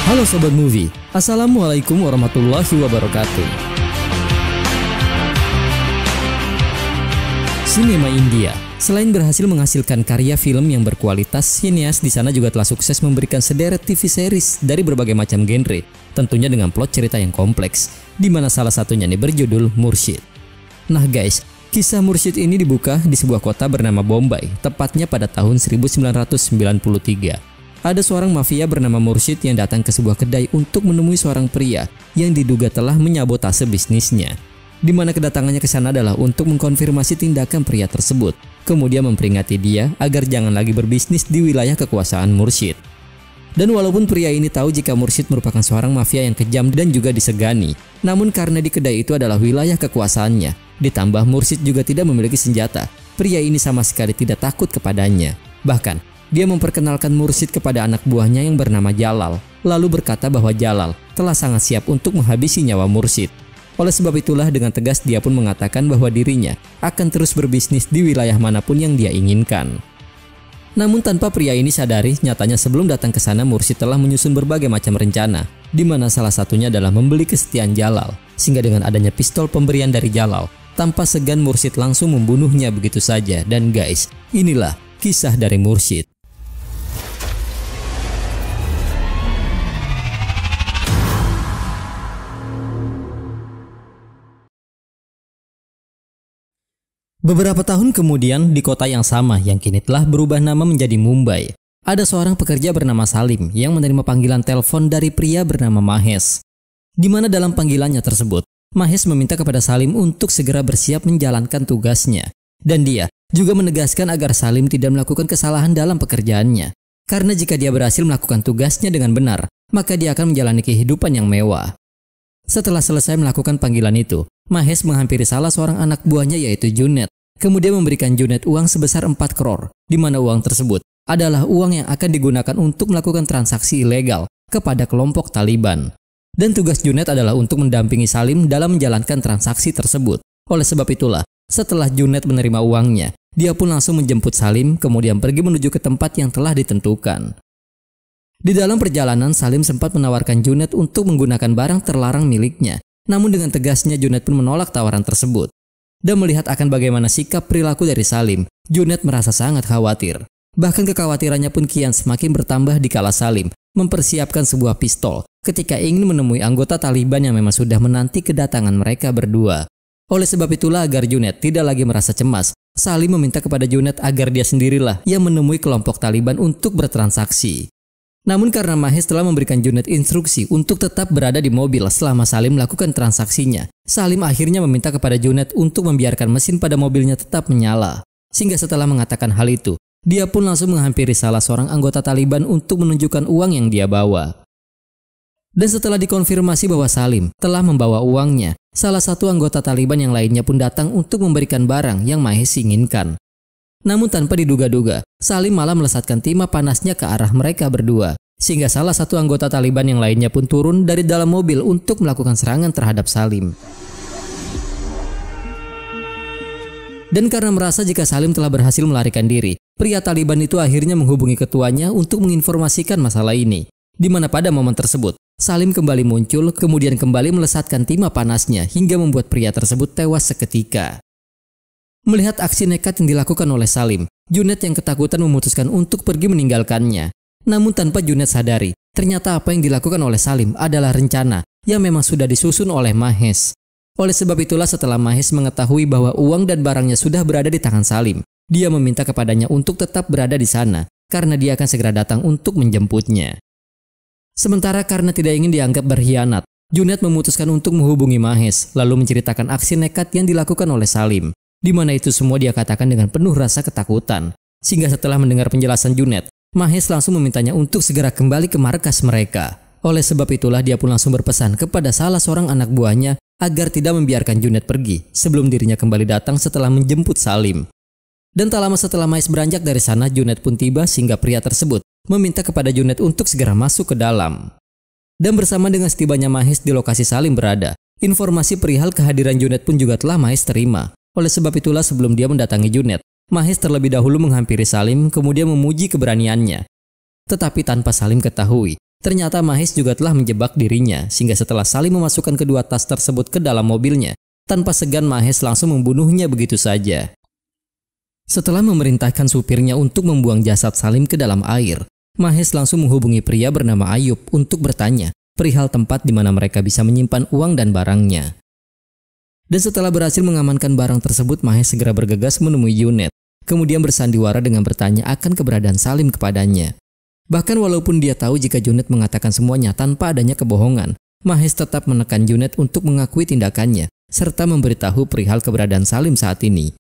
Halo Sobat Movie, Assalamualaikum warahmatullahi wabarakatuh. Sinema India, selain berhasil menghasilkan karya film yang berkualitas, sineas di sana juga telah sukses memberikan sederet TV series dari berbagai macam genre, tentunya dengan plot cerita yang kompleks, di mana salah satunya nih berjudul Mursyid. Nah guys, kisah Mursyid ini dibuka di sebuah kota bernama Bombay, tepatnya pada tahun 1993. Ada seorang mafia bernama Mursyid yang datang ke sebuah kedai untuk menemui seorang pria yang diduga telah menyabotase bisnisnya. Di mana kedatangannya ke sana adalah untuk mengkonfirmasi tindakan pria tersebut, kemudian memperingati dia agar jangan lagi berbisnis di wilayah kekuasaan Mursyid. Dan walaupun pria ini tahu jika Mursyid merupakan seorang mafia yang kejam dan juga disegani, namun karena di kedai itu adalah wilayah kekuasaannya, ditambah Mursyid juga tidak memiliki senjata, pria ini sama sekali tidak takut kepadanya. Bahkan, dia memperkenalkan Mursyid kepada anak buahnya yang bernama Jalal, lalu berkata bahwa Jalal telah sangat siap untuk menghabisi nyawa Mursyid. Oleh sebab itulah dengan tegas dia pun mengatakan bahwa dirinya akan terus berbisnis di wilayah manapun yang dia inginkan. Namun tanpa pria ini sadari, nyatanya sebelum datang ke sana Mursyid telah menyusun berbagai macam rencana, di mana salah satunya adalah membeli kesetiaan Jalal, sehingga dengan adanya pistol pemberian dari Jalal, tanpa segan Mursyid langsung membunuhnya begitu saja. Dan guys, inilah kisah dari Mursyid. Beberapa tahun kemudian, di kota yang sama yang kini telah berubah nama menjadi Mumbai, ada seorang pekerja bernama Salim yang menerima panggilan telepon dari pria bernama Mahesh. Di mana dalam panggilannya tersebut, Mahesh meminta kepada Salim untuk segera bersiap menjalankan tugasnya. Dan dia juga menegaskan agar Salim tidak melakukan kesalahan dalam pekerjaannya. Karena jika dia berhasil melakukan tugasnya dengan benar, maka dia akan menjalani kehidupan yang mewah. Setelah selesai melakukan panggilan itu, Mahesh menghampiri salah seorang anak buahnya yaitu Junaid, kemudian memberikan Junaid uang sebesar 4 crore, di mana uang tersebut adalah uang yang akan digunakan untuk melakukan transaksi ilegal kepada kelompok Taliban. Dan tugas Junaid adalah untuk mendampingi Salim dalam menjalankan transaksi tersebut. Oleh sebab itulah, setelah Junaid menerima uangnya, dia pun langsung menjemput Salim, kemudian pergi menuju ke tempat yang telah ditentukan. Di dalam perjalanan, Salim sempat menawarkan Junaid untuk menggunakan barang terlarang miliknya. Namun dengan tegasnya Junaid pun menolak tawaran tersebut. Dan melihat akan bagaimana sikap perilaku dari Salim, Junaid merasa sangat khawatir. Bahkan kekhawatirannya pun kian semakin bertambah dikala Salim mempersiapkan sebuah pistol ketika ingin menemui anggota Taliban yang memang sudah menanti kedatangan mereka berdua. Oleh sebab itulah agar Junaid tidak lagi merasa cemas, Salim meminta kepada Junaid agar dia sendirilah yang menemui kelompok Taliban untuk bertransaksi. Namun karena Mahesh telah memberikan Junaid instruksi untuk tetap berada di mobil selama Salim melakukan transaksinya, Salim akhirnya meminta kepada Junaid untuk membiarkan mesin pada mobilnya tetap menyala. Sehingga setelah mengatakan hal itu, dia pun langsung menghampiri salah seorang anggota Taliban untuk menunjukkan uang yang dia bawa. Dan setelah dikonfirmasi bahwa Salim telah membawa uangnya, salah satu anggota Taliban yang lainnya pun datang untuk memberikan barang yang Mahesh inginkan. Namun tanpa diduga-duga, Salim malah melesatkan timah panasnya ke arah mereka berdua, sehingga salah satu anggota Taliban yang lainnya pun turun dari dalam mobil untuk melakukan serangan terhadap Salim. Dan karena merasa jika Salim telah berhasil melarikan diri, pria Taliban itu akhirnya menghubungi ketuanya untuk menginformasikan masalah ini. Di mana pada momen tersebut, Salim kembali muncul, kemudian kembali melesatkan timah panasnya hingga membuat pria tersebut tewas seketika. Melihat aksi nekat yang dilakukan oleh Salim, Junaid yang ketakutan memutuskan untuk pergi meninggalkannya. Namun tanpa Junaid sadari, ternyata apa yang dilakukan oleh Salim adalah rencana yang memang sudah disusun oleh Mahesh. Oleh sebab itulah setelah Mahesh mengetahui bahwa uang dan barangnya sudah berada di tangan Salim, dia meminta kepadanya untuk tetap berada di sana, karena dia akan segera datang untuk menjemputnya. Sementara karena tidak ingin dianggap berkhianat, Junaid memutuskan untuk menghubungi Mahesh, lalu menceritakan aksi nekat yang dilakukan oleh Salim. Di mana itu semua dia katakan dengan penuh rasa ketakutan. Sehingga setelah mendengar penjelasan Junaid, Mahesh langsung memintanya untuk segera kembali ke markas mereka. Oleh sebab itulah dia pun langsung berpesan kepada salah seorang anak buahnya agar tidak membiarkan Junaid pergi sebelum dirinya kembali datang setelah menjemput Salim. Dan tak lama setelah Mahesh beranjak dari sana, Junaid pun tiba sehingga pria tersebut meminta kepada Junaid untuk segera masuk ke dalam. Dan bersama dengan setibanya Mahesh di lokasi Salim berada, informasi perihal kehadiran Junaid pun juga telah Mahesh terima. Oleh sebab itulah sebelum dia mendatangi Junaid, Mahesh terlebih dahulu menghampiri Salim kemudian memuji keberaniannya. Tetapi tanpa Salim ketahui, Ternyata Mahes juga telah menjebak dirinya, sehingga setelah Salim memasukkan kedua tas tersebut ke dalam mobilnya, tanpa segan Mahes langsung membunuhnya begitu saja. Setelah memerintahkan supirnya untuk membuang jasad Salim ke dalam air, Mahes langsung menghubungi pria bernama Ayub untuk bertanya perihal tempat di mana mereka bisa menyimpan uang dan barangnya. Dan setelah berhasil mengamankan barang tersebut, Mahes segera bergegas menemui Junet, kemudian bersandiwara dengan bertanya akan keberadaan Salim kepadanya. Bahkan walaupun dia tahu jika Junet mengatakan semuanya tanpa adanya kebohongan, Mahes tetap menekan Junet untuk mengakui tindakannya, serta memberitahu perihal keberadaan Salim saat ini.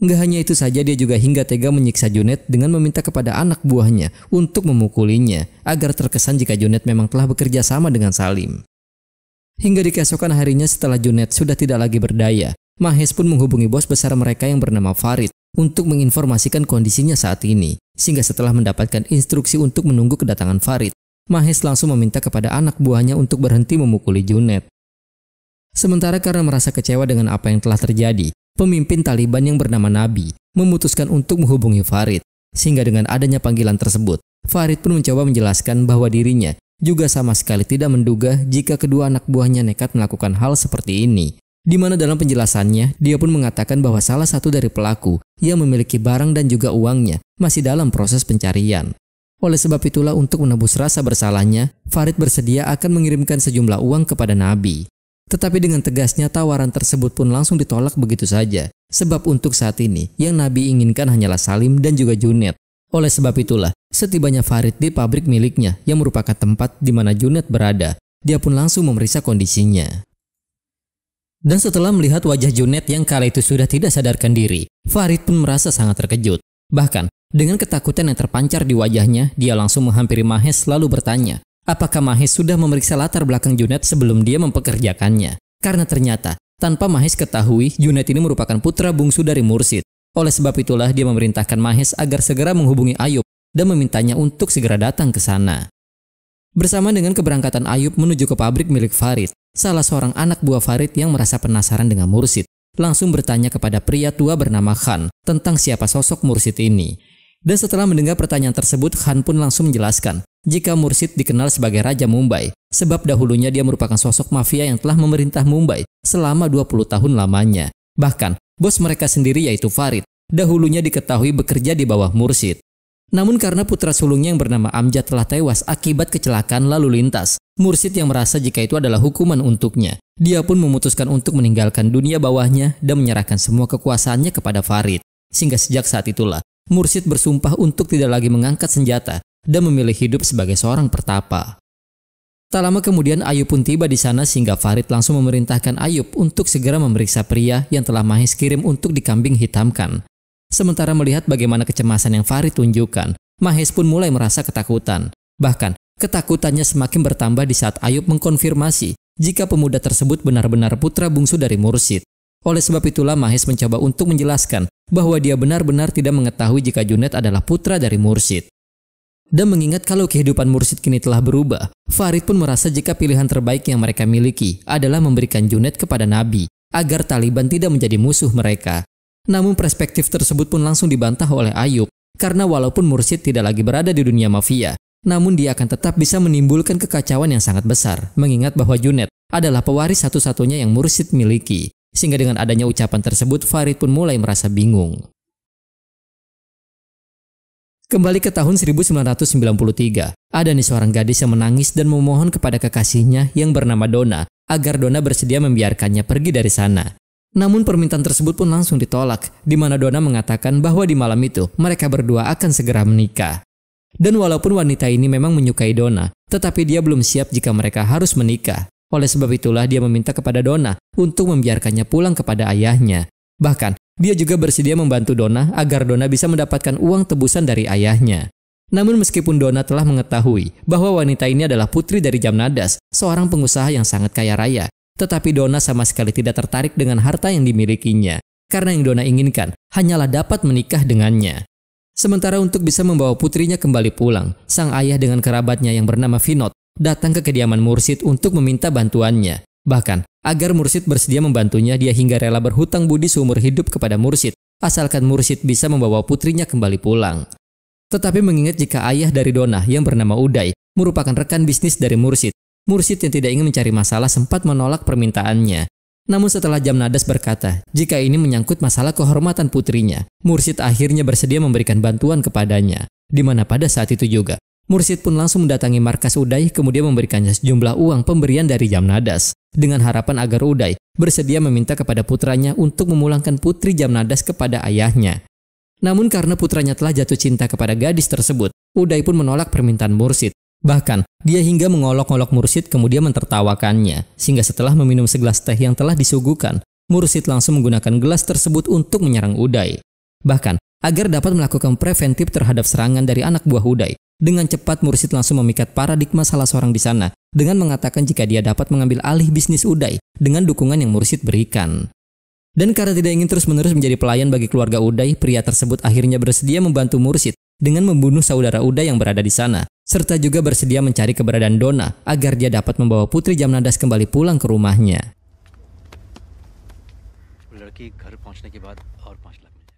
Nggak hanya itu saja, dia juga hingga tega menyiksa Junet dengan meminta kepada anak buahnya untuk memukulinya, agar terkesan jika Junet memang telah bekerja sama dengan Salim. Hingga di keesokan harinya setelah Junet sudah tidak lagi berdaya, Mahes pun menghubungi bos besar mereka yang bernama Farid untuk menginformasikan kondisinya saat ini. Sehingga setelah mendapatkan instruksi untuk menunggu kedatangan Farid, Mahes langsung meminta kepada anak buahnya untuk berhenti memukuli Junet. Sementara karena merasa kecewa dengan apa yang telah terjadi, pemimpin Taliban yang bernama Nabi memutuskan untuk menghubungi Farid. Sehingga dengan adanya panggilan tersebut, Farid pun mencoba menjelaskan bahwa dirinya juga sama sekali tidak menduga jika kedua anak buahnya nekat melakukan hal seperti ini. Di mana dalam penjelasannya, dia pun mengatakan bahwa salah satu dari pelaku yang memiliki barang dan juga uangnya masih dalam proses pencarian. Oleh sebab itulah untuk menebus rasa bersalahnya, Farid bersedia akan mengirimkan sejumlah uang kepada Nabi. Tetapi dengan tegasnya tawaran tersebut pun langsung ditolak begitu saja. Sebab untuk saat ini, yang Nabi inginkan hanyalah Salim dan juga Junet. Oleh sebab itulah, setibanya Farid di pabrik miliknya yang merupakan tempat di mana Junet berada, dia pun langsung memeriksa kondisinya. Dan setelah melihat wajah Junet yang kala itu sudah tidak sadarkan diri, Farid pun merasa sangat terkejut. Bahkan, dengan ketakutan yang terpancar di wajahnya, dia langsung menghampiri Mahes lalu bertanya, apakah Mahes sudah memeriksa latar belakang Junet sebelum dia mempekerjakannya? Karena ternyata, tanpa Mahes ketahui, Junet ini merupakan putra bungsu dari Mursid. Oleh sebab itulah dia memerintahkan Mahes agar segera menghubungi Ayub dan memintanya untuk segera datang ke sana. Bersama dengan keberangkatan Ayub menuju ke pabrik milik Farid, salah seorang anak buah Farid yang merasa penasaran dengan Mursid langsung bertanya kepada pria tua bernama Khan tentang siapa sosok Mursid ini. Dan setelah mendengar pertanyaan tersebut, Khan pun langsung menjelaskan jika Mursid dikenal sebagai Raja Mumbai, sebab dahulunya dia merupakan sosok mafia yang telah memerintah Mumbai selama 20 tahun lamanya. Bahkan, bos mereka sendiri yaitu Farid, dahulunya diketahui bekerja di bawah Mursid. Namun karena putra sulungnya yang bernama Amjad telah tewas akibat kecelakaan lalu lintas, Mursid yang merasa jika itu adalah hukuman untuknya, dia pun memutuskan untuk meninggalkan dunia bawahnya dan menyerahkan semua kekuasaannya kepada Farid. Sehingga sejak saat itulah, Mursid bersumpah untuk tidak lagi mengangkat senjata dan memilih hidup sebagai seorang pertapa. Tak lama kemudian Ayub pun tiba di sana sehingga Farid langsung memerintahkan Ayub untuk segera memeriksa pria yang telah Mahes kirim untuk dikambing hitamkan. Sementara melihat bagaimana kecemasan yang Farid tunjukkan, Mahes pun mulai merasa ketakutan. Bahkan, ketakutannya semakin bertambah di saat Ayub mengkonfirmasi jika pemuda tersebut benar-benar putra bungsu dari Mursid. Oleh sebab itulah Mahes mencoba untuk menjelaskan bahwa dia benar-benar tidak mengetahui jika Junet adalah putra dari Mursid. Dan mengingat kalau kehidupan Mursid kini telah berubah, Farid pun merasa jika pilihan terbaik yang mereka miliki adalah memberikan Junet kepada Nabi, agar Taliban tidak menjadi musuh mereka. Namun perspektif tersebut pun langsung dibantah oleh Ayub, karena walaupun Mursid tidak lagi berada di dunia mafia, namun dia akan tetap bisa menimbulkan kekacauan yang sangat besar, mengingat bahwa Junet adalah pewaris satu-satunya yang Mursid miliki. Sehingga dengan adanya ucapan tersebut, Farid pun mulai merasa bingung. Kembali ke tahun 1993, ada nih seorang gadis yang menangis dan memohon kepada kekasihnya yang bernama Donna, agar Donna bersedia membiarkannya pergi dari sana. Namun permintaan tersebut pun langsung ditolak, di mana Donna mengatakan bahwa di malam itu mereka berdua akan segera menikah. Dan walaupun wanita ini memang menyukai Donna, tetapi dia belum siap jika mereka harus menikah. Oleh sebab itulah dia meminta kepada Donna untuk membiarkannya pulang kepada ayahnya. Bahkan, dia juga bersedia membantu Donna agar Donna bisa mendapatkan uang tebusan dari ayahnya. Namun meskipun Donna telah mengetahui bahwa wanita ini adalah putri dari Jamnadas, seorang pengusaha yang sangat kaya raya, tetapi Donna sama sekali tidak tertarik dengan harta yang dimilikinya, karena yang Donna inginkan hanyalah dapat menikah dengannya. Sementara untuk bisa membawa putrinya kembali pulang, sang ayah dengan kerabatnya yang bernama Vinod datang ke kediaman Mursid untuk meminta bantuannya. Bahkan, agar Mursid bersedia membantunya, dia hingga rela berhutang budi seumur hidup kepada Mursid, asalkan Mursid bisa membawa putrinya kembali pulang. Tetapi mengingat jika ayah dari Donna yang bernama Uday merupakan rekan bisnis dari Mursyid. Mursyid yang tidak ingin mencari masalah sempat menolak permintaannya. Namun setelah Jamnadas berkata, jika ini menyangkut masalah kehormatan putrinya, Mursyid akhirnya bersedia memberikan bantuan kepadanya. Di mana pada saat itu juga, Mursyid pun langsung mendatangi markas Uday kemudian memberikannya sejumlah uang pemberian dari Jamnadas dengan harapan agar Uday bersedia meminta kepada putranya untuk memulangkan putri Jamnadas kepada ayahnya. Namun karena putranya telah jatuh cinta kepada gadis tersebut, Uday pun menolak permintaan Mursyid. Bahkan, dia hingga mengolok-olok Mursyid kemudian mentertawakannya, sehingga setelah meminum segelas teh yang telah disuguhkan, Mursyid langsung menggunakan gelas tersebut untuk menyerang Uday. Bahkan, agar dapat melakukan preventif terhadap serangan dari anak buah Uday, dengan cepat Mursyid langsung memikat paradigma salah seorang di sana dengan mengatakan jika dia dapat mengambil alih bisnis Uday dengan dukungan yang Mursyid berikan. Dan karena tidak ingin terus-menerus menjadi pelayan bagi keluarga Uday, pria tersebut akhirnya bersedia membantu Mursyid dengan membunuh saudara Uday yang berada di sana, serta juga bersedia mencari keberadaan Dona agar dia dapat membawa putri Jamnadas kembali pulang ke rumahnya.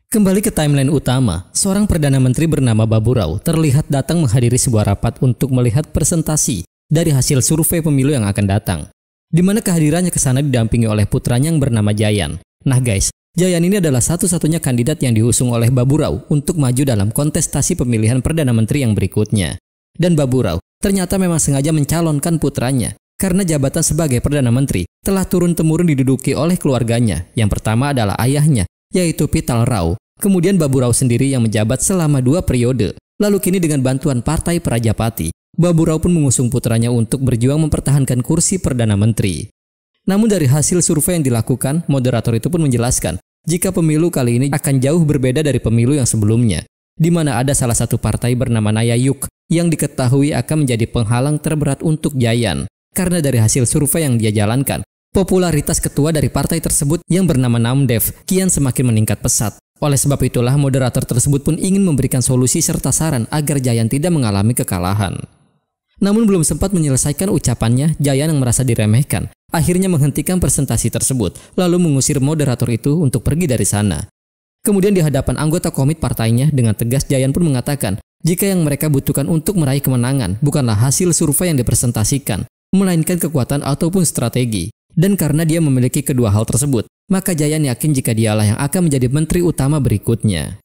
Kembali ke timeline utama, seorang Perdana Menteri bernama Babu Rao terlihat datang menghadiri sebuah rapat untuk melihat presentasi dari hasil survei pemilu yang akan datang, di mana kehadirannya ke sana didampingi oleh putranya yang bernama Jayan. Nah guys, Jayan ini adalah satu-satunya kandidat yang diusung oleh Babu Rao untuk maju dalam kontestasi pemilihan Perdana Menteri yang berikutnya. Dan Babu Rao ternyata memang sengaja mencalonkan putranya karena jabatan sebagai Perdana Menteri telah turun-temurun diduduki oleh keluarganya. Yang pertama adalah ayahnya, yaitu Pital Rao. Kemudian Babu Rao sendiri yang menjabat selama 2 periode. Lalu kini dengan bantuan Partai Prajapati, Babu Rao pun mengusung putranya untuk berjuang mempertahankan kursi Perdana Menteri. Namun dari hasil survei yang dilakukan, moderator itu pun menjelaskan jika pemilu kali ini akan jauh berbeda dari pemilu yang sebelumnya, di mana ada salah satu partai bernama Nayayuk yang diketahui akan menjadi penghalang terberat untuk Jayan. Karena dari hasil survei yang dia jalankan, popularitas ketua dari partai tersebut yang bernama Namdev kian semakin meningkat pesat. Oleh sebab itulah moderator tersebut pun ingin memberikan solusi serta saran agar Jayan tidak mengalami kekalahan. Namun belum sempat menyelesaikan ucapannya, Jayan yang merasa diremehkan akhirnya menghentikan presentasi tersebut lalu mengusir moderator itu untuk pergi dari sana. Kemudian di hadapan anggota komit partainya dengan tegas Jayan pun mengatakan jika yang mereka butuhkan untuk meraih kemenangan bukanlah hasil survei yang dipresentasikan, melainkan kekuatan ataupun strategi. Dan karena dia memiliki kedua hal tersebut, maka Jayan yakin jika dialah yang akan menjadi menteri utama berikutnya.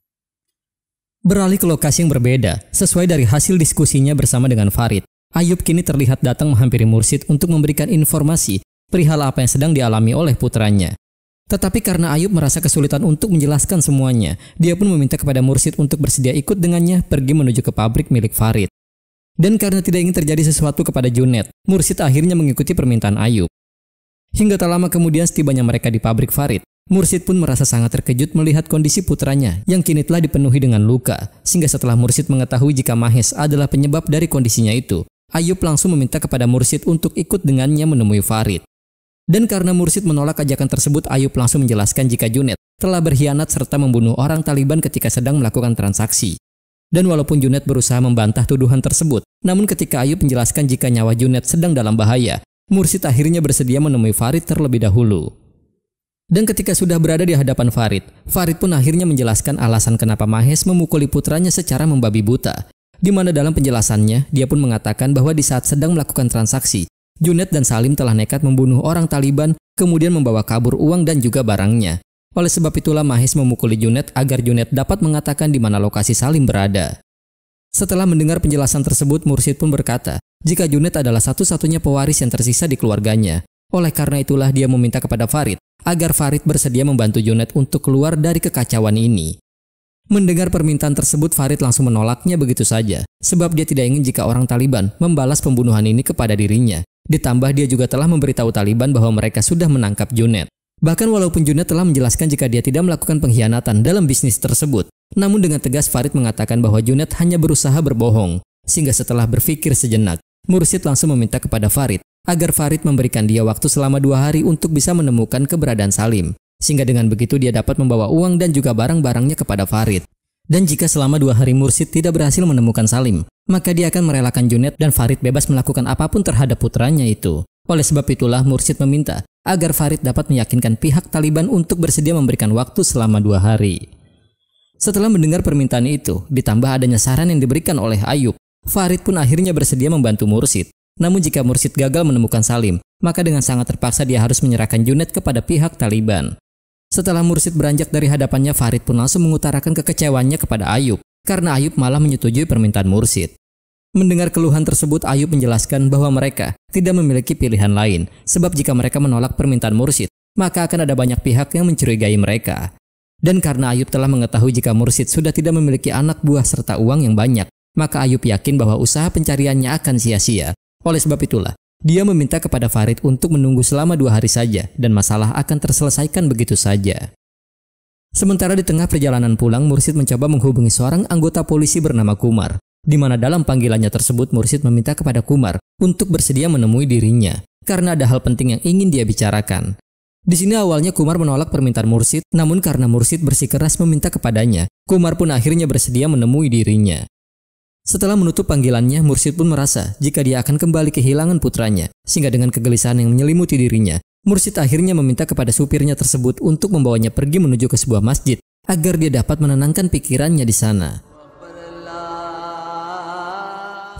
Beralih ke lokasi yang berbeda, sesuai dari hasil diskusinya bersama dengan Farid, Ayub kini terlihat datang menghampiri Mursyid untuk memberikan informasi perihal apa yang sedang dialami oleh putranya. Tetapi karena Ayub merasa kesulitan untuk menjelaskan semuanya, dia pun meminta kepada Mursyid untuk bersedia ikut dengannya pergi menuju ke pabrik milik Farid. Dan karena tidak ingin terjadi sesuatu kepada Junet, Mursyid akhirnya mengikuti permintaan Ayub. Hingga tak lama kemudian setibanya mereka di pabrik Farid, Mursyid pun merasa sangat terkejut melihat kondisi putranya yang kini telah dipenuhi dengan luka. Sehingga setelah Mursyid mengetahui jika Mahes adalah penyebab dari kondisinya itu, Ayub langsung meminta kepada Mursyid untuk ikut dengannya menemui Farid. Dan karena Mursyid menolak ajakan tersebut, Ayub langsung menjelaskan jika Junet telah berkhianat serta membunuh orang Taliban ketika sedang melakukan transaksi. Dan walaupun Junet berusaha membantah tuduhan tersebut, namun ketika Ayub menjelaskan jika nyawa Junet sedang dalam bahaya, Mursyid akhirnya bersedia menemui Farid terlebih dahulu. Dan ketika sudah berada di hadapan Farid, Farid pun akhirnya menjelaskan alasan kenapa Mahes memukuli putranya secara membabi buta. Di mana dalam penjelasannya, dia pun mengatakan bahwa di saat sedang melakukan transaksi, Junet dan Salim telah nekat membunuh orang Taliban, kemudian membawa kabur uang dan juga barangnya. Oleh sebab itulah Mahes memukuli Junet agar Junet dapat mengatakan di mana lokasi Salim berada. Setelah mendengar penjelasan tersebut, Mursyid pun berkata, jika Junet adalah satu-satunya pewaris yang tersisa di keluarganya. Oleh karena itulah dia meminta kepada Farid, agar Farid bersedia membantu Junet untuk keluar dari kekacauan ini. Mendengar permintaan tersebut, Farid langsung menolaknya begitu saja, sebab dia tidak ingin jika orang Taliban membalas pembunuhan ini kepada dirinya. Ditambah dia juga telah memberitahu Taliban bahwa mereka sudah menangkap Junet. Bahkan walaupun Junet telah menjelaskan jika dia tidak melakukan pengkhianatan dalam bisnis tersebut, namun dengan tegas Farid mengatakan bahwa Junet hanya berusaha berbohong. Sehingga setelah berpikir sejenak, Mursyid langsung meminta kepada Farid agar Farid memberikan dia waktu selama 2 hari untuk bisa menemukan keberadaan Salim. Sehingga dengan begitu dia dapat membawa uang dan juga barang-barangnya kepada Farid. Dan jika selama 2 hari Mursyid tidak berhasil menemukan Salim, maka dia akan merelakan Junet dan Farid bebas melakukan apapun terhadap putranya itu. Oleh sebab itulah Mursyid meminta agar Farid dapat meyakinkan pihak Taliban untuk bersedia memberikan waktu selama 2 hari. Setelah mendengar permintaan itu, ditambah adanya saran yang diberikan oleh Ayub, Farid pun akhirnya bersedia membantu Mursid. Namun jika Mursid gagal menemukan Salim, maka dengan sangat terpaksa dia harus menyerahkan Junaid kepada pihak Taliban. Setelah Mursid beranjak dari hadapannya, Farid pun langsung mengutarakan kekecewaannya kepada Ayub, karena Ayub malah menyetujui permintaan Mursid. Mendengar keluhan tersebut, Ayub menjelaskan bahwa mereka tidak memiliki pilihan lain, sebab jika mereka menolak permintaan Mursid, maka akan ada banyak pihak yang mencurigai mereka. Dan karena Ayub telah mengetahui jika Mursid sudah tidak memiliki anak buah serta uang yang banyak, maka Ayub yakin bahwa usaha pencariannya akan sia-sia. Oleh sebab itulah, dia meminta kepada Farid untuk menunggu selama 2 hari saja dan masalah akan terselesaikan begitu saja. Sementara di tengah perjalanan pulang, Mursid mencoba menghubungi seorang anggota polisi bernama Kumar, di mana dalam panggilannya tersebut Mursid meminta kepada Kumar untuk bersedia menemui dirinya, karena ada hal penting yang ingin dia bicarakan. Di sini awalnya Kumar menolak permintaan Mursid, namun karena Mursid bersikeras meminta kepadanya, Kumar pun akhirnya bersedia menemui dirinya. Setelah menutup panggilannya, Mursid pun merasa jika dia akan kembali kehilangan putranya, sehingga dengan kegelisahan yang menyelimuti dirinya, Mursid akhirnya meminta kepada supirnya tersebut untuk membawanya pergi menuju ke sebuah masjid, agar dia dapat menenangkan pikirannya di sana.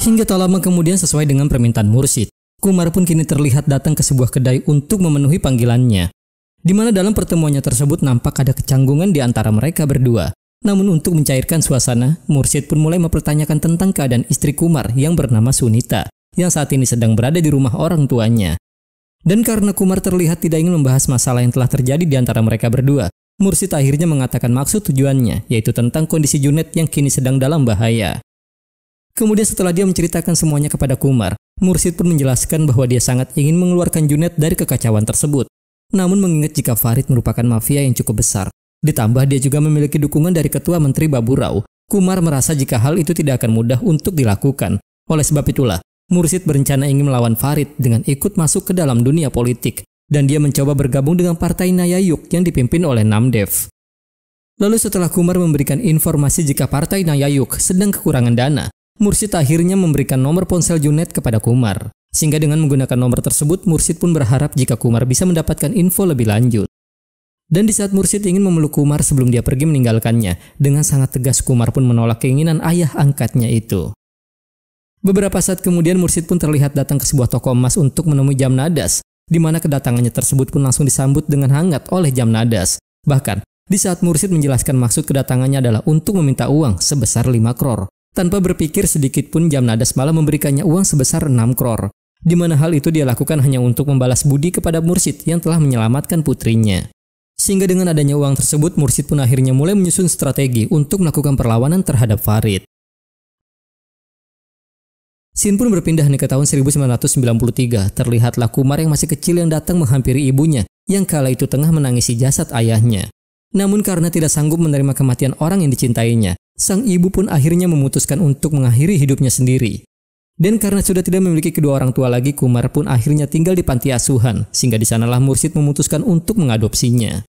Hingga tak lama kemudian, sesuai dengan permintaan Mursid, Kumar pun kini terlihat datang ke sebuah kedai untuk memenuhi panggilannya, di mana dalam pertemuannya tersebut nampak ada kecanggungan di antara mereka berdua. Namun untuk mencairkan suasana, Mursid pun mulai mempertanyakan tentang keadaan istri Kumar yang bernama Sunita, yang saat ini sedang berada di rumah orang tuanya. Dan karena Kumar terlihat tidak ingin membahas masalah yang telah terjadi di antara mereka berdua, Mursid akhirnya mengatakan maksud tujuannya, yaitu tentang kondisi Junaid yang kini sedang dalam bahaya. Kemudian setelah dia menceritakan semuanya kepada Kumar, Mursid pun menjelaskan bahwa dia sangat ingin mengeluarkan Junaid dari kekacauan tersebut. Namun mengingat jika Farid merupakan mafia yang cukup besar, ditambah dia juga memiliki dukungan dari Ketua Menteri Baburau, Kumar merasa jika hal itu tidak akan mudah untuk dilakukan. Oleh sebab itulah, Mursid berencana ingin melawan Farid dengan ikut masuk ke dalam dunia politik, dan dia mencoba bergabung dengan Partai Nayayuk yang dipimpin oleh Namdev. Lalu setelah Kumar memberikan informasi jika Partai Nayayuk sedang kekurangan dana, Mursid akhirnya memberikan nomor ponsel Junaid kepada Kumar. Sehingga dengan menggunakan nomor tersebut, Mursid pun berharap jika Kumar bisa mendapatkan info lebih lanjut. Dan di saat Mursid ingin memeluk Kumar sebelum dia pergi meninggalkannya, dengan sangat tegas Kumar pun menolak keinginan ayah angkatnya itu. Beberapa saat kemudian Mursid pun terlihat datang ke sebuah toko emas untuk menemui Jamnadas, di mana kedatangannya tersebut pun langsung disambut dengan hangat oleh Jamnadas. Bahkan, di saat Mursid menjelaskan maksud kedatangannya adalah untuk meminta uang sebesar 5 crore. Tanpa berpikir sedikit pun Jamnadas malah memberikannya uang sebesar 6 crore. Di mana hal itu dia lakukan hanya untuk membalas budi kepada Mursid yang telah menyelamatkan putrinya. Sehingga dengan adanya uang tersebut, Mursid pun akhirnya mulai menyusun strategi untuk melakukan perlawanan terhadap Farid. Scene pun berpindah nih ke tahun 1993. Terlihatlah Kumar yang masih kecil yang datang menghampiri ibunya, yang kala itu tengah menangisi jasad ayahnya. Namun karena tidak sanggup menerima kematian orang yang dicintainya, sang ibu pun akhirnya memutuskan untuk mengakhiri hidupnya sendiri. Dan karena sudah tidak memiliki kedua orang tua lagi, Kumar pun akhirnya tinggal di panti asuhan, sehingga di sanalah Mursid memutuskan untuk mengadopsinya.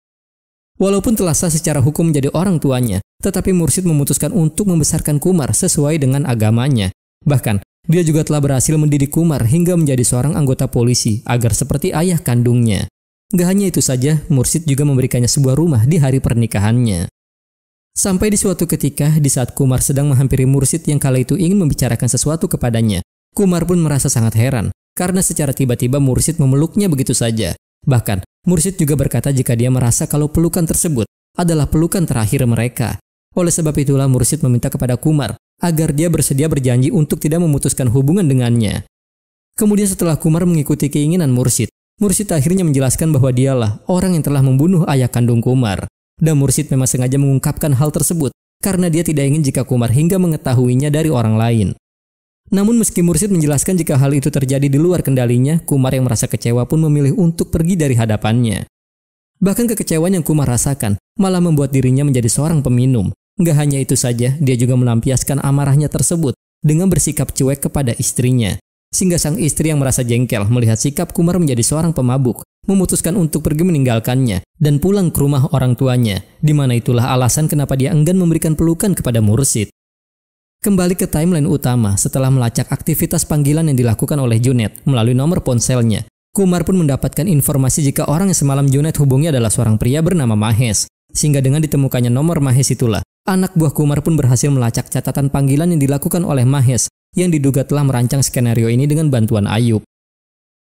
Walaupun telah sah secara hukum menjadi orang tuanya, tetapi Mursid memutuskan untuk membesarkan Kumar sesuai dengan agamanya. Bahkan, dia juga telah berhasil mendidik Kumar hingga menjadi seorang anggota polisi agar seperti ayah kandungnya. Gak hanya itu saja, Mursid juga memberikannya sebuah rumah di hari pernikahannya. Sampai di suatu ketika, di saat Kumar sedang menghampiri Mursid yang kala itu ingin membicarakan sesuatu kepadanya, Kumar pun merasa sangat heran, karena secara tiba-tiba Mursid memeluknya begitu saja. Bahkan, Mursid juga berkata jika dia merasa kalau pelukan tersebut adalah pelukan terakhir mereka. Oleh sebab itulah Mursid meminta kepada Kumar agar dia bersedia berjanji untuk tidak memutuskan hubungan dengannya. Kemudian setelah Kumar mengikuti keinginan Mursid, Mursid akhirnya menjelaskan bahwa dialah orang yang telah membunuh ayah kandung Kumar. Dan Mursid memang sengaja mengungkapkan hal tersebut karena dia tidak ingin jika Kumar hingga mengetahuinya dari orang lain. Namun meski Mursid menjelaskan jika hal itu terjadi di luar kendalinya, Kumar yang merasa kecewa pun memilih untuk pergi dari hadapannya. Bahkan kekecewaan yang Kumar rasakan malah membuat dirinya menjadi seorang peminum. Gak hanya itu saja, dia juga melampiaskan amarahnya tersebut dengan bersikap cuek kepada istrinya. Sehingga sang istri yang merasa jengkel melihat sikap Kumar menjadi seorang pemabuk, memutuskan untuk pergi meninggalkannya dan pulang ke rumah orang tuanya, di mana itulah alasan kenapa dia enggan memberikan pelukan kepada Mursid. Kembali ke timeline utama, setelah melacak aktivitas panggilan yang dilakukan oleh Junaid melalui nomor ponselnya, Kumar pun mendapatkan informasi jika orang yang semalam Junaid hubungi adalah seorang pria bernama Mahes. Sehingga dengan ditemukannya nomor Mahes itulah, anak buah Kumar pun berhasil melacak catatan panggilan yang dilakukan oleh Mahes yang diduga telah merancang skenario ini dengan bantuan Ayub.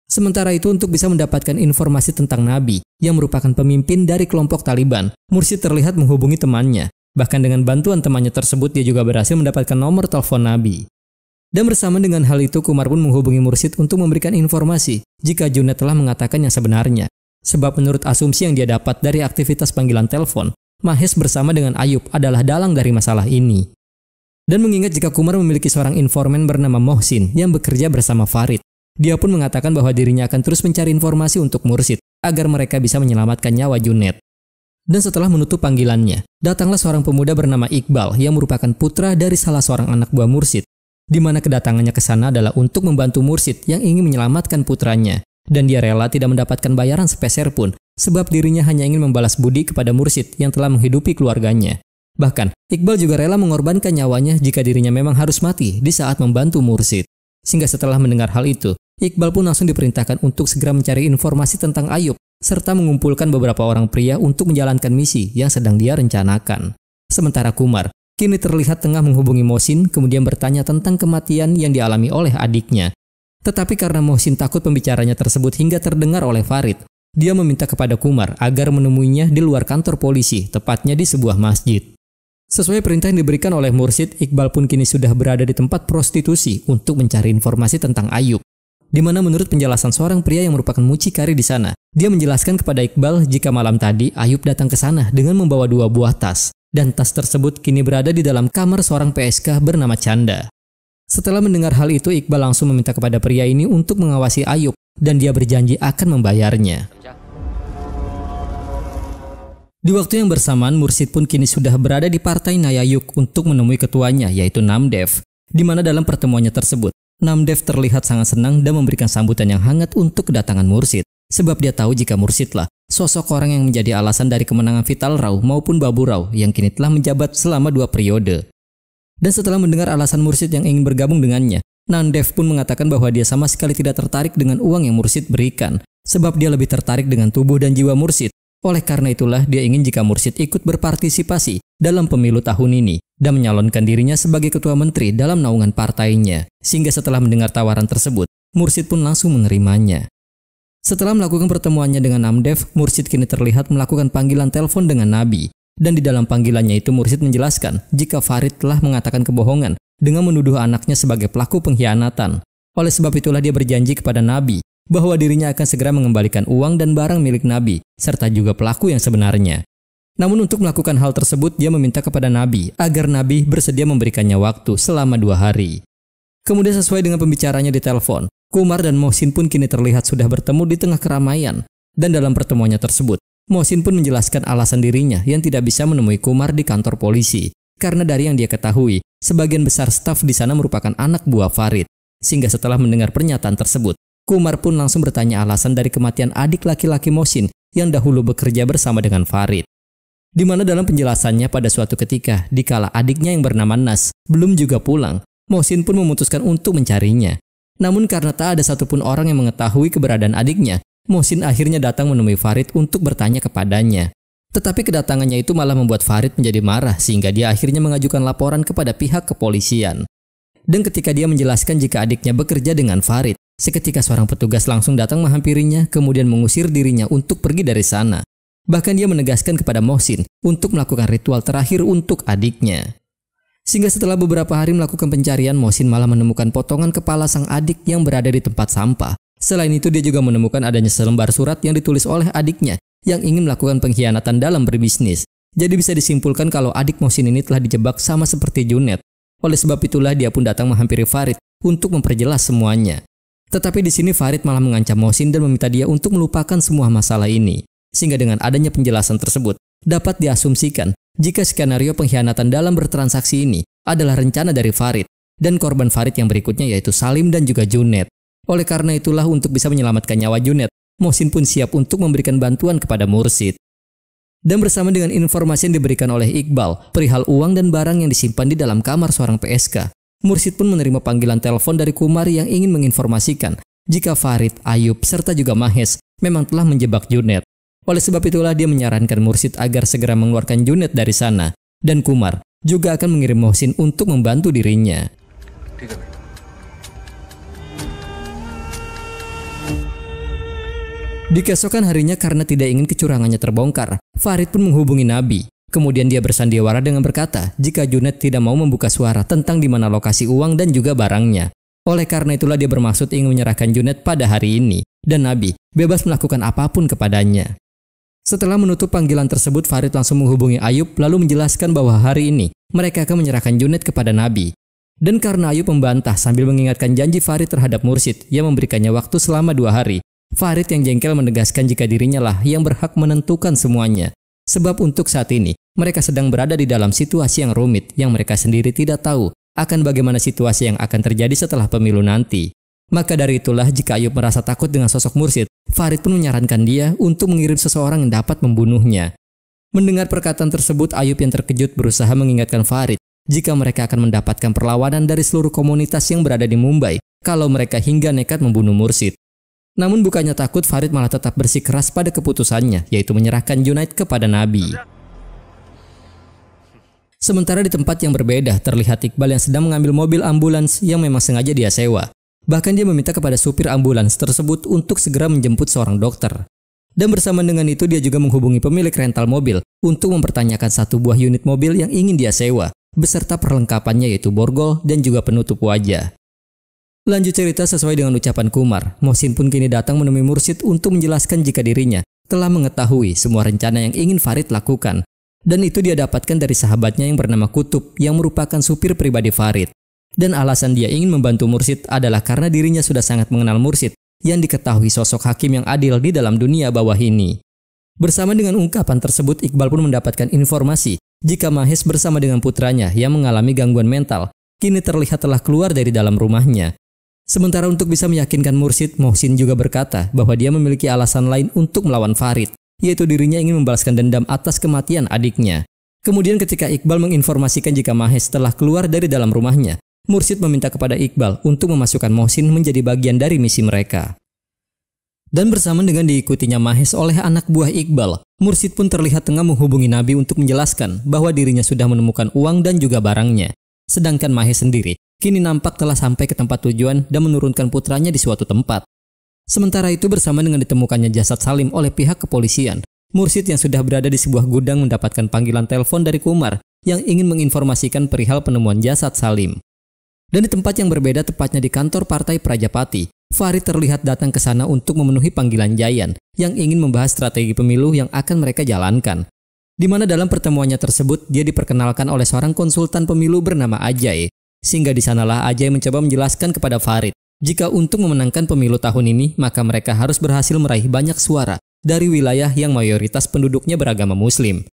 Sementara itu, untuk bisa mendapatkan informasi tentang Nabi yang merupakan pemimpin dari kelompok Taliban, Mursyid terlihat menghubungi temannya. Bahkan dengan bantuan temannya tersebut, dia juga berhasil mendapatkan nomor telepon Nabi. Dan bersama dengan hal itu, Kumar pun menghubungi Mursyid untuk memberikan informasi jika Junaid telah mengatakan yang sebenarnya. Sebab menurut asumsi yang dia dapat dari aktivitas panggilan telepon, Mahes bersama dengan Ayub adalah dalang dari masalah ini. Dan mengingat jika Kumar memiliki seorang informan bernama Mohsin yang bekerja bersama Farid, dia pun mengatakan bahwa dirinya akan terus mencari informasi untuk Mursyid agar mereka bisa menyelamatkan nyawa Junaid. Dan setelah menutup panggilannya, datanglah seorang pemuda bernama Iqbal yang merupakan putra dari salah seorang anak buah Mursyid, di mana kedatangannya ke sana adalah untuk membantu Mursyid yang ingin menyelamatkan putranya. Dan dia rela tidak mendapatkan bayaran sepeser pun, sebab dirinya hanya ingin membalas budi kepada Mursyid yang telah menghidupi keluarganya. Bahkan, Iqbal juga rela mengorbankan nyawanya jika dirinya memang harus mati di saat membantu Mursyid. Sehingga setelah mendengar hal itu, Iqbal pun langsung diperintahkan untuk segera mencari informasi tentang Ayub, serta mengumpulkan beberapa orang pria untuk menjalankan misi yang sedang dia rencanakan. Sementara Kumar kini terlihat tengah menghubungi Mohsin, kemudian bertanya tentang kematian yang dialami oleh adiknya. Tetapi karena Mohsin takut pembicaranya tersebut hingga terdengar oleh Farid, dia meminta kepada Kumar agar menemuinya di luar kantor polisi, tepatnya di sebuah masjid. Sesuai perintah yang diberikan oleh Mursyid, Iqbal pun kini sudah berada di tempat prostitusi untuk mencari informasi tentang Ayub. Di mana menurut penjelasan seorang pria yang merupakan mucikari di sana, dia menjelaskan kepada Iqbal jika malam tadi Ayub datang ke sana dengan membawa 2 buah tas, dan tas tersebut kini berada di dalam kamar seorang PSK bernama Chanda. Setelah mendengar hal itu, Iqbal langsung meminta kepada pria ini untuk mengawasi Ayub, dan dia berjanji akan membayarnya. Di waktu yang bersamaan, Mursyid pun kini sudah berada di partai Nayayuk untuk menemui ketuanya, yaitu Namdev. Di mana dalam pertemuannya tersebut, Namdev terlihat sangat senang dan memberikan sambutan yang hangat untuk kedatangan Mursyid. Sebab dia tahu jika Mursyidlah sosok orang yang menjadi alasan dari kemenangan Vital Rao maupun Babu Rao yang kini telah menjabat selama 2 periode. Dan setelah mendengar alasan Mursyid yang ingin bergabung dengannya, Namdev pun mengatakan bahwa dia sama sekali tidak tertarik dengan uang yang Mursyid berikan. Sebab dia lebih tertarik dengan tubuh dan jiwa Mursyid. Oleh karena itulah dia ingin jika Mursyid ikut berpartisipasi dalam pemilu tahun ini dan menyalonkan dirinya sebagai ketua menteri dalam naungan partainya. Sehingga setelah mendengar tawaran tersebut, Mursyid pun langsung menerimanya. Setelah melakukan pertemuannya dengan Namdev, Mursyid kini terlihat melakukan panggilan telepon dengan Nabi. Dan di dalam panggilannya itu Mursyid menjelaskan jika Farid telah mengatakan kebohongan dengan menuduh anaknya sebagai pelaku pengkhianatan. Oleh sebab itulah dia berjanji kepada Nabi bahwa dirinya akan segera mengembalikan uang dan barang milik Nabi, serta juga pelaku yang sebenarnya. Namun untuk melakukan hal tersebut, dia meminta kepada Nabi agar Nabi bersedia memberikannya waktu selama 2 hari. Kemudian sesuai dengan pembicaranya di telepon, Kumar dan Mohsin pun kini terlihat sudah bertemu di tengah keramaian. Dan dalam pertemuannya tersebut, Mohsin pun menjelaskan alasan dirinya yang tidak bisa menemui Kumar di kantor polisi. Karena dari yang dia ketahui, sebagian besar staf di sana merupakan anak buah Farid. Sehingga setelah mendengar pernyataan tersebut, Kumar pun langsung bertanya alasan dari kematian adik laki-laki Mohsin yang dahulu bekerja bersama dengan Farid. Di mana dalam penjelasannya pada suatu ketika, dikala adiknya yang bernama Nas belum juga pulang, Mohsin pun memutuskan untuk mencarinya. Namun karena tak ada satupun orang yang mengetahui keberadaan adiknya, Mohsin akhirnya datang menemui Farid untuk bertanya kepadanya. Tetapi kedatangannya itu malah membuat Farid menjadi marah sehingga dia akhirnya mengajukan laporan kepada pihak kepolisian. Dan ketika dia menjelaskan jika adiknya bekerja dengan Farid, seketika seorang petugas langsung datang menghampirinya kemudian mengusir dirinya untuk pergi dari sana. Bahkan dia menegaskan kepada Mohsin untuk melakukan ritual terakhir untuk adiknya. Sehingga setelah beberapa hari melakukan pencarian, Mohsin malah menemukan potongan kepala sang adik yang berada di tempat sampah. Selain itu dia juga menemukan adanya selembar surat yang ditulis oleh adiknya yang ingin melakukan pengkhianatan dalam berbisnis. Jadi bisa disimpulkan kalau adik Mohsin ini telah dijebak sama seperti Junaid. Oleh sebab itulah dia pun datang menghampiri Farid untuk memperjelas semuanya. Tetapi di sini Farid malah mengancam Mohsin dan meminta dia untuk melupakan semua masalah ini. Sehingga dengan adanya penjelasan tersebut, dapat diasumsikan jika skenario pengkhianatan dalam bertransaksi ini adalah rencana dari Farid dan korban Farid yang berikutnya yaitu Salim dan juga Junaid. Oleh karena itulah untuk bisa menyelamatkan nyawa Junaid, Mohsin pun siap untuk memberikan bantuan kepada Mursyid. Dan bersama dengan informasi yang diberikan oleh Iqbal perihal uang dan barang yang disimpan di dalam kamar seorang PSK, Mursyid pun menerima panggilan telepon dari Kumar yang ingin menginformasikan jika Farid, Ayub, serta juga Mahes memang telah menjebak Junaid. Oleh sebab itulah dia menyarankan Mursyid agar segera mengeluarkan Junaid dari sana, dan Kumar juga akan mengirim Mohsin untuk membantu dirinya. Di keesokan harinya karena tidak ingin kecurangannya terbongkar, Farid pun menghubungi Nabi. Kemudian dia bersandiwara dengan berkata jika Junaid tidak mau membuka suara tentang di mana lokasi uang dan juga barangnya. Oleh karena itulah dia bermaksud ingin menyerahkan Junaid pada hari ini, dan Nabi bebas melakukan apapun kepadanya. Setelah menutup panggilan tersebut, Farid langsung menghubungi Ayub lalu menjelaskan bahwa hari ini mereka akan menyerahkan Junaid kepada Nabi. Dan karena Ayub membantah sambil mengingatkan janji Farid terhadap Mursyid yang memberikannya waktu selama 2 hari, Farid yang jengkel menegaskan jika dirinya lah yang berhak menentukan semuanya. Sebab untuk saat ini, mereka sedang berada di dalam situasi yang rumit yang mereka sendiri tidak tahu akan bagaimana situasi yang akan terjadi setelah pemilu nanti. Maka dari itulah jika Ayub merasa takut dengan sosok Mursyid, Farid pun menyarankan dia untuk mengirim seseorang yang dapat membunuhnya. Mendengar perkataan tersebut, Ayub yang terkejut berusaha mengingatkan Farid jika mereka akan mendapatkan perlawanan dari seluruh komunitas yang berada di Mumbai kalau mereka hingga nekat membunuh Mursyid. Namun bukannya takut, Farid malah tetap bersikeras pada keputusannya, yaitu menyerahkan Junaid kepada Nabi. Sementara di tempat yang berbeda, terlihat Iqbal yang sedang mengambil mobil ambulans yang memang sengaja dia sewa. Bahkan dia meminta kepada supir ambulans tersebut untuk segera menjemput seorang dokter. Dan bersamaan dengan itu dia juga menghubungi pemilik rental mobil untuk mempertanyakan satu buah unit mobil yang ingin dia sewa, beserta perlengkapannya yaitu borgol dan juga penutup wajah. Lanjut cerita sesuai dengan ucapan Kumar, Mohsin pun kini datang menemui Mursyid untuk menjelaskan jika dirinya telah mengetahui semua rencana yang ingin Farid lakukan. Dan itu dia dapatkan dari sahabatnya yang bernama Kutub yang merupakan supir pribadi Farid. Dan alasan dia ingin membantu Mursyid adalah karena dirinya sudah sangat mengenal Mursyid yang diketahui sosok hakim yang adil di dalam dunia bawah ini. Bersama dengan ungkapan tersebut, Iqbal pun mendapatkan informasi jika Mahes bersama dengan putranya yang mengalami gangguan mental kini terlihat telah keluar dari dalam rumahnya. Sementara untuk bisa meyakinkan Mursyid, Mohsin juga berkata bahwa dia memiliki alasan lain untuk melawan Farid, yaitu dirinya ingin membalaskan dendam atas kematian adiknya. Kemudian ketika Iqbal menginformasikan jika Mahes telah keluar dari dalam rumahnya, Mursyid meminta kepada Iqbal untuk memasukkan Mohsin menjadi bagian dari misi mereka. Dan bersamaan dengan diikutinya Mahes oleh anak buah Iqbal, Mursyid pun terlihat tengah menghubungi Nabi untuk menjelaskan bahwa dirinya sudah menemukan uang dan juga barangnya. Sedangkan Mahes sendiri kini nampak telah sampai ke tempat tujuan dan menurunkan putranya di suatu tempat. Sementara itu bersama dengan ditemukannya jasad Salim oleh pihak kepolisian, Mursyid yang sudah berada di sebuah gudang mendapatkan panggilan telepon dari Kumar yang ingin menginformasikan perihal penemuan jasad Salim. Dan di tempat yang berbeda, tepatnya di kantor Partai Prajapati, Farid terlihat datang ke sana untuk memenuhi panggilan Jayan yang ingin membahas strategi pemilu yang akan mereka jalankan. Di mana dalam pertemuannya tersebut, dia diperkenalkan oleh seorang konsultan pemilu bernama Ajay. Sehingga di sanalah Ajay mencoba menjelaskan kepada Farid jika untuk memenangkan pemilu tahun ini, maka mereka harus berhasil meraih banyak suara dari wilayah yang mayoritas penduduknya beragama Muslim.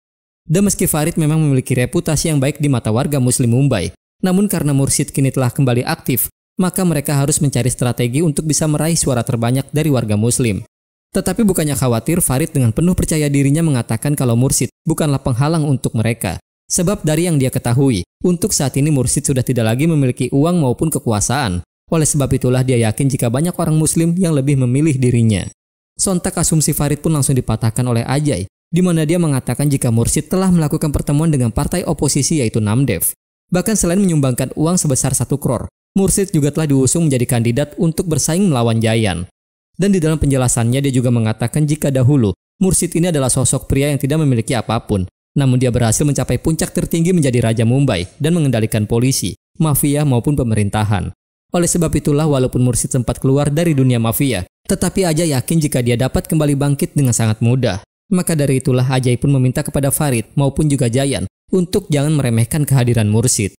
Dan meski Farid memang memiliki reputasi yang baik di mata warga Muslim Mumbai, namun karena Mursyid kini telah kembali aktif, maka mereka harus mencari strategi untuk bisa meraih suara terbanyak dari warga Muslim. Tetapi bukannya khawatir, Farid dengan penuh percaya dirinya mengatakan kalau Mursyid bukanlah penghalang untuk mereka. Sebab dari yang dia ketahui, untuk saat ini Mursyid sudah tidak lagi memiliki uang maupun kekuasaan. Oleh sebab itulah dia yakin jika banyak orang Muslim yang lebih memilih dirinya. Sontak asumsi Farid pun langsung dipatahkan oleh Ajay, di mana dia mengatakan jika Mursyid telah melakukan pertemuan dengan partai oposisi yaitu Namdev. Bahkan selain menyumbangkan uang sebesar 1 crore, Mursyid juga telah diusung menjadi kandidat untuk bersaing melawan Jayan. Dan di dalam penjelasannya dia juga mengatakan jika dahulu Mursyid ini adalah sosok pria yang tidak memiliki apapun, namun dia berhasil mencapai puncak tertinggi menjadi Raja Mumbai dan mengendalikan polisi, mafia maupun pemerintahan. Oleh sebab itulah walaupun Mursyid sempat keluar dari dunia mafia, tetapi Ajay yakin jika dia dapat kembali bangkit dengan sangat mudah. Maka dari itulah Ajay pun meminta kepada Farid maupun juga Jayan untuk jangan meremehkan kehadiran Mursyid.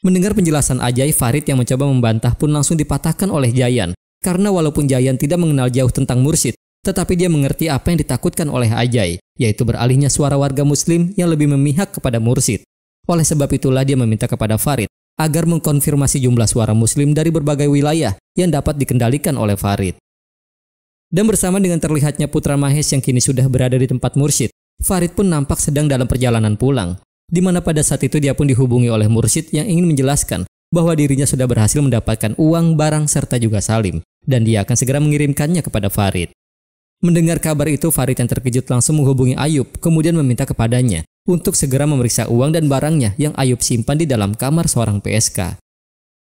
Mendengar penjelasan Ajay, Farid yang mencoba membantah pun langsung dipatahkan oleh Jayan. Karena walaupun Jayan tidak mengenal jauh tentang Mursyid, tetapi dia mengerti apa yang ditakutkan oleh Ajay, yaitu beralihnya suara warga Muslim yang lebih memihak kepada Mursyid. Oleh sebab itulah dia meminta kepada Farid agar mengkonfirmasi jumlah suara Muslim dari berbagai wilayah yang dapat dikendalikan oleh Farid. Dan bersama dengan terlihatnya putra Mahes yang kini sudah berada di tempat Mursyid, Farid pun nampak sedang dalam perjalanan pulang. Di mana pada saat itu dia pun dihubungi oleh Mursyid yang ingin menjelaskan bahwa dirinya sudah berhasil mendapatkan uang, barang, serta juga Salim, dan dia akan segera mengirimkannya kepada Farid. Mendengar kabar itu, Farid yang terkejut langsung menghubungi Ayub, kemudian meminta kepadanya untuk segera memeriksa uang dan barangnya yang Ayub simpan di dalam kamar seorang PSK.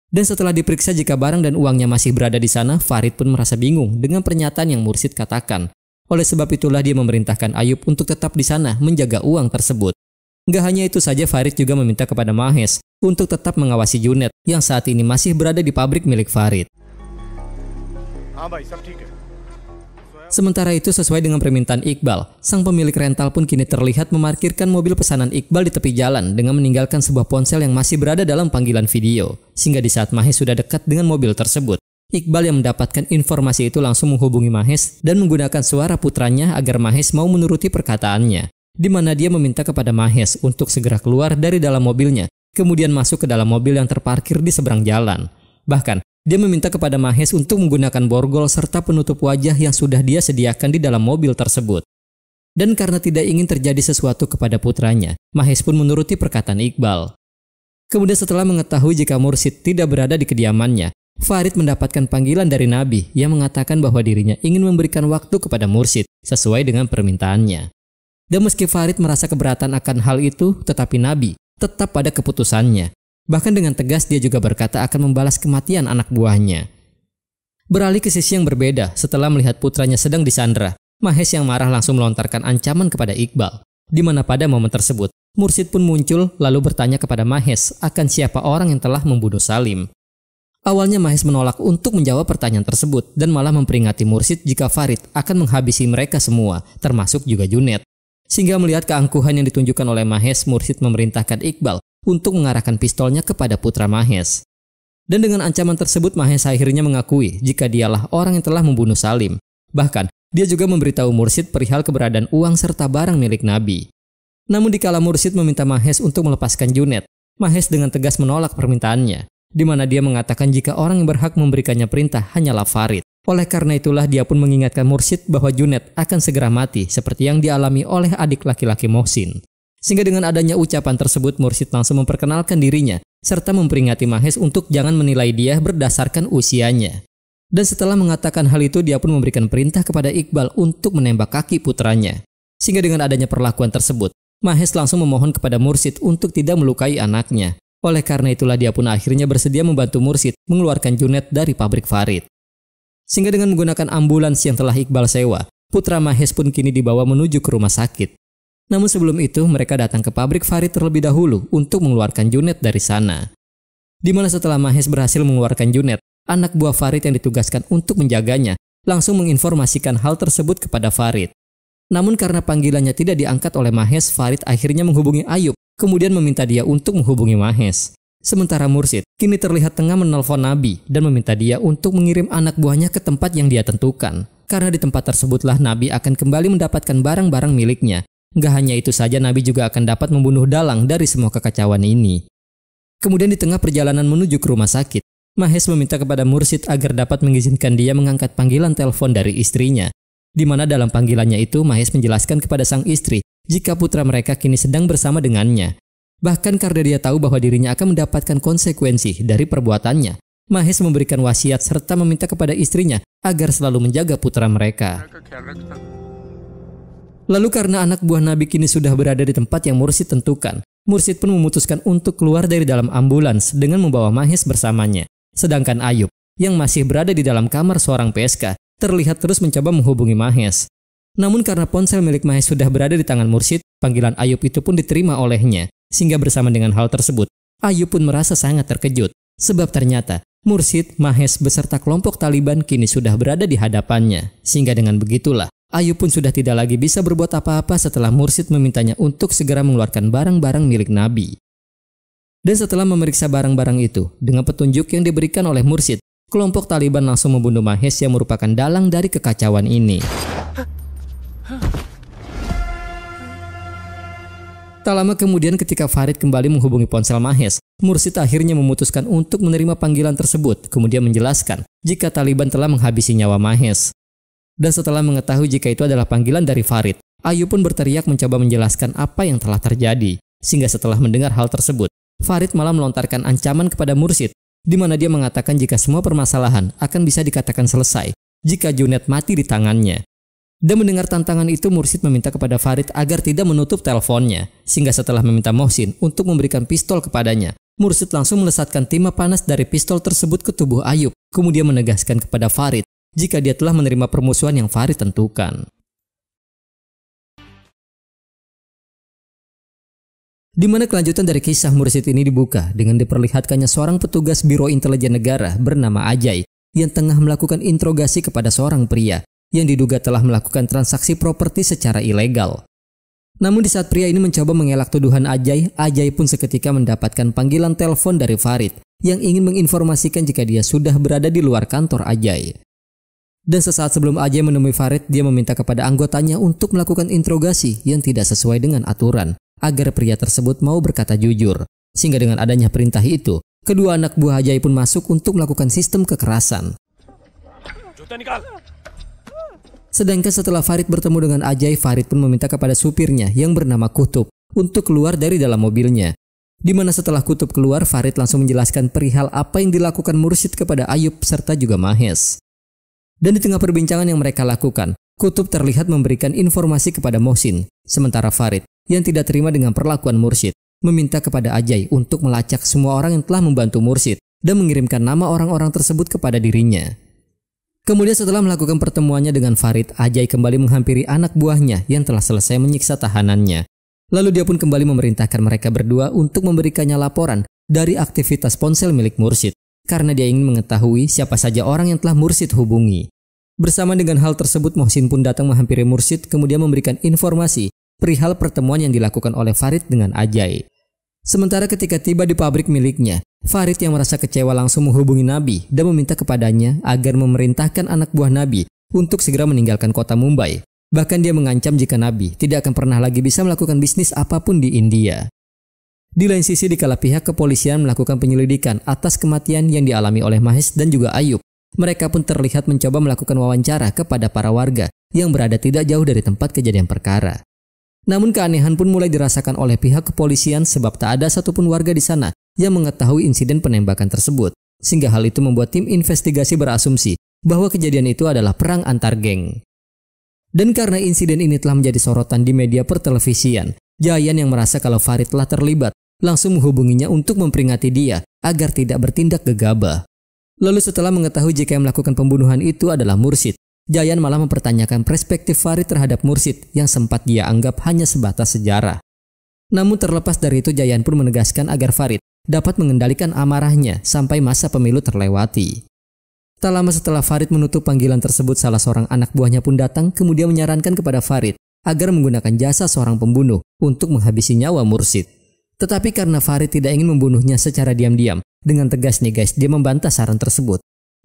Dan setelah diperiksa jika barang dan uangnya masih berada di sana, Farid pun merasa bingung dengan pernyataan yang Mursyid katakan. Oleh sebab itulah dia memerintahkan Ayub untuk tetap di sana menjaga uang tersebut. Nggak hanya itu saja, Farid juga meminta kepada Mahes untuk tetap mengawasi Junet yang saat ini masih berada di pabrik milik Farid. Sementara itu, sesuai dengan permintaan Iqbal, sang pemilik rental pun kini terlihat memarkirkan mobil pesanan Iqbal di tepi jalan dengan meninggalkan sebuah ponsel yang masih berada dalam panggilan video. Sehingga di saat Mahes sudah dekat dengan mobil tersebut, Iqbal yang mendapatkan informasi itu langsung menghubungi Mahes dan menggunakan suara putranya agar Mahes mau menuruti perkataannya, di mana dia meminta kepada Mahes untuk segera keluar dari dalam mobilnya, kemudian masuk ke dalam mobil yang terparkir di seberang jalan. Bahkan, dia meminta kepada Mahes untuk menggunakan borgol serta penutup wajah yang sudah dia sediakan di dalam mobil tersebut. Dan karena tidak ingin terjadi sesuatu kepada putranya, Mahes pun menuruti perkataan Iqbal. Kemudian setelah mengetahui jika Mursyid tidak berada di kediamannya, Farid mendapatkan panggilan dari Nabi yang mengatakan bahwa dirinya ingin memberikan waktu kepada Mursyid sesuai dengan permintaannya. Dan meski Farid merasa keberatan akan hal itu, tetapi Nabi tetap pada keputusannya. Bahkan dengan tegas dia juga berkata akan membalas kematian anak buahnya. Beralih ke sisi yang berbeda, setelah melihat putranya sedang disandra, Mahes yang marah langsung melontarkan ancaman kepada Iqbal. Di mana pada momen tersebut, Mursyid pun muncul lalu bertanya kepada Mahes akan siapa orang yang telah membunuh Salim. Awalnya Mahes menolak untuk menjawab pertanyaan tersebut dan malah memperingati Mursyid jika Farid akan menghabisi mereka semua, termasuk juga Junet. Sehingga melihat keangkuhan yang ditunjukkan oleh Mahes, Mursyid memerintahkan Iqbal untuk mengarahkan pistolnya kepada putra Mahes. Dan dengan ancaman tersebut, Mahes akhirnya mengakui jika dialah orang yang telah membunuh Salim. Bahkan, dia juga memberitahu Mursyid perihal keberadaan uang serta barang milik Nabi. Namun dikala Mursyid meminta Mahes untuk melepaskan Junet, Mahes dengan tegas menolak permintaannya, di mana dia mengatakan jika orang yang berhak memberikannya perintah hanyalah Farid. Oleh karena itulah dia pun mengingatkan Mursyid bahwa Junet akan segera mati seperti yang dialami oleh adik laki-laki Mohsin. Sehingga dengan adanya ucapan tersebut, Mursyid langsung memperkenalkan dirinya serta memperingati Mahes untuk jangan menilai dia berdasarkan usianya. Dan setelah mengatakan hal itu, dia pun memberikan perintah kepada Iqbal untuk menembak kaki putranya. Sehingga dengan adanya perlakuan tersebut, Mahes langsung memohon kepada Mursyid untuk tidak melukai anaknya. Oleh karena itulah dia pun akhirnya bersedia membantu Mursyid mengeluarkan Junet dari pabrik Farid. Sehingga dengan menggunakan ambulans yang telah Iqbal sewa, putra Mahes pun kini dibawa menuju ke rumah sakit. Namun sebelum itu, mereka datang ke pabrik Farid terlebih dahulu untuk mengeluarkan Junet dari sana. Di mana setelah Mahes berhasil mengeluarkan Junet, anak buah Farid yang ditugaskan untuk menjaganya langsung menginformasikan hal tersebut kepada Farid. Namun karena panggilannya tidak diangkat oleh Mahes, Farid akhirnya menghubungi Ayub, kemudian meminta dia untuk menghubungi Mahes. Sementara Mursyid kini terlihat tengah menelpon Nabi dan meminta dia untuk mengirim anak buahnya ke tempat yang dia tentukan. Karena di tempat tersebutlah Nabi akan kembali mendapatkan barang-barang miliknya. Nggak hanya itu saja, Nabi juga akan dapat membunuh dalang dari semua kekacauan ini. Kemudian di tengah perjalanan menuju ke rumah sakit, Mahes meminta kepada Mursyid agar dapat mengizinkan dia mengangkat panggilan telepon dari istrinya. Di mana dalam panggilannya itu, Mahes menjelaskan kepada sang istri jika putra mereka kini sedang bersama dengannya. Bahkan karena dia tahu bahwa dirinya akan mendapatkan konsekuensi dari perbuatannya, Mahes memberikan wasiat serta meminta kepada istrinya agar selalu menjaga putra mereka. Lalu karena anak buah Nabi kini sudah berada di tempat yang Mursyid tentukan, Mursyid pun memutuskan untuk keluar dari dalam ambulans dengan membawa Mahes bersamanya. Sedangkan Ayub, yang masih berada di dalam kamar seorang PSK, terlihat terus mencoba menghubungi Mahes. Namun karena ponsel milik Mahes sudah berada di tangan Mursyid, panggilan Ayub itu pun diterima olehnya. Sehingga bersama dengan hal tersebut, Ayub pun merasa sangat terkejut. Sebab ternyata Mursyid, Mahes beserta kelompok Taliban kini sudah berada di hadapannya. Sehingga dengan begitulah, Ayub pun sudah tidak lagi bisa berbuat apa-apa setelah Mursyid memintanya untuk segera mengeluarkan barang-barang milik Nabi. Dan setelah memeriksa barang-barang itu, dengan petunjuk yang diberikan oleh Mursyid, kelompok Taliban langsung membunuh Mahes yang merupakan dalang dari kekacauan ini. Tak lama kemudian ketika Farid kembali menghubungi ponsel Mahes, Mursyid akhirnya memutuskan untuk menerima panggilan tersebut, kemudian menjelaskan jika Taliban telah menghabisi nyawa Mahes. Dan setelah mengetahui jika itu adalah panggilan dari Farid, Ayub pun berteriak mencoba menjelaskan apa yang telah terjadi. Sehingga setelah mendengar hal tersebut, Farid malah melontarkan ancaman kepada Mursyid, di mana dia mengatakan jika semua permasalahan akan bisa dikatakan selesai jika Junet mati di tangannya. Dan mendengar tantangan itu, Mursyid meminta kepada Farid agar tidak menutup teleponnya. Sehingga setelah meminta Mohsin untuk memberikan pistol kepadanya, Mursyid langsung melesatkan timah panas dari pistol tersebut ke tubuh Ayub, kemudian menegaskan kepada Farid jika dia telah menerima permusuhan yang Farid tentukan. Di mana kelanjutan dari kisah Mursyid ini dibuka dengan diperlihatkannya seorang petugas Biro Intelijen Negara bernama Ajay yang tengah melakukan interogasi kepada seorang pria yang diduga telah melakukan transaksi properti secara ilegal. Namun di saat pria ini mencoba mengelak tuduhan Ajay, Ajay pun seketika mendapatkan panggilan telepon dari Farid yang ingin menginformasikan jika dia sudah berada di luar kantor Ajay. Dan sesaat sebelum Ajay menemui Farid, dia meminta kepada anggotanya untuk melakukan interogasi yang tidak sesuai dengan aturan, agar pria tersebut mau berkata jujur. Sehingga dengan adanya perintah itu, kedua anak buah Ajay pun masuk untuk melakukan sistem kekerasan. Sedangkan setelah Farid bertemu dengan Ajay, Farid pun meminta kepada supirnya yang bernama Kutub untuk keluar dari dalam mobilnya. Di mana setelah Kutub keluar, Farid langsung menjelaskan perihal apa yang dilakukan Mursyid kepada Ayub serta juga Mahes. Dan di tengah perbincangan yang mereka lakukan, Kutub terlihat memberikan informasi kepada Mohsin, sementara Farid yang tidak terima dengan perlakuan Mursyid meminta kepada Ajay untuk melacak semua orang yang telah membantu Mursyid dan mengirimkan nama orang-orang tersebut kepada dirinya. Kemudian setelah melakukan pertemuannya dengan Farid, Ajay kembali menghampiri anak buahnya yang telah selesai menyiksa tahanannya. Lalu dia pun kembali memerintahkan mereka berdua untuk memberikannya laporan dari aktivitas ponsel milik Mursyid, karena dia ingin mengetahui siapa saja orang yang telah Mursyid hubungi. Bersama dengan hal tersebut, Mohsin pun datang menghampiri Mursyid kemudian memberikan informasi perihal pertemuan yang dilakukan oleh Farid dengan Ajay. Sementara ketika tiba di pabrik miliknya, Farid yang merasa kecewa langsung menghubungi Nabi dan meminta kepadanya agar memerintahkan anak buah Nabi untuk segera meninggalkan kota Mumbai. Bahkan dia mengancam jika Nabi tidak akan pernah lagi bisa melakukan bisnis apapun di India. Di lain sisi, dikala pihak kepolisian melakukan penyelidikan atas kematian yang dialami oleh Mahes dan juga Ayub, mereka pun terlihat mencoba melakukan wawancara kepada para warga yang berada tidak jauh dari tempat kejadian perkara. Namun keanehan pun mulai dirasakan oleh pihak kepolisian sebab tak ada satupun warga di sana yang mengetahui insiden penembakan tersebut, sehingga hal itu membuat tim investigasi berasumsi bahwa kejadian itu adalah perang antar geng. Dan karena insiden ini telah menjadi sorotan di media pertelevisian, Jayan yang merasa kalau Farid telah terlibat langsung menghubunginya untuk memperingati dia agar tidak bertindak gegabah. Lalu setelah mengetahui jika yang melakukan pembunuhan itu adalah Mursyid, Jayan malah mempertanyakan perspektif Farid terhadap Mursyid yang sempat dia anggap hanya sebatas sejarah. Namun terlepas dari itu, Jayan pun menegaskan agar Farid dapat mengendalikan amarahnya sampai masa pemilu terlewati. Tak lama setelah Farid menutup panggilan tersebut, salah seorang anak buahnya pun datang kemudian menyarankan kepada Farid agar menggunakan jasa seorang pembunuh untuk menghabisi nyawa Mursyid. Tetapi karena Farid tidak ingin membunuhnya secara diam-diam, dengan tegas nih guys, dia membantah saran tersebut.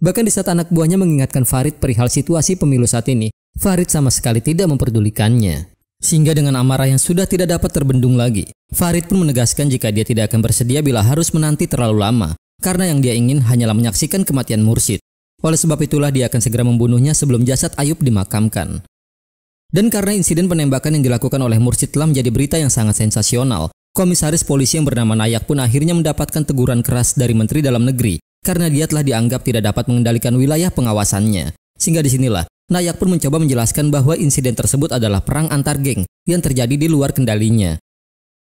Bahkan di saat anak buahnya mengingatkan Farid perihal situasi pemilu saat ini, Farid sama sekali tidak memperdulikannya. Sehingga dengan amarah yang sudah tidak dapat terbendung lagi, Farid pun menegaskan jika dia tidak akan bersedia bila harus menanti terlalu lama, karena yang dia ingin hanyalah menyaksikan kematian Mursyid. Oleh sebab itulah dia akan segera membunuhnya sebelum jasad Ayub dimakamkan. Dan karena insiden penembakan yang dilakukan oleh Mursyid telah menjadi berita yang sangat sensasional, komisaris polisi yang bernama Nayak pun akhirnya mendapatkan teguran keras dari Menteri Dalam Negeri karena dia telah dianggap tidak dapat mengendalikan wilayah pengawasannya. Sehingga disinilah Nayak pun mencoba menjelaskan bahwa insiden tersebut adalah perang antar geng yang terjadi di luar kendalinya.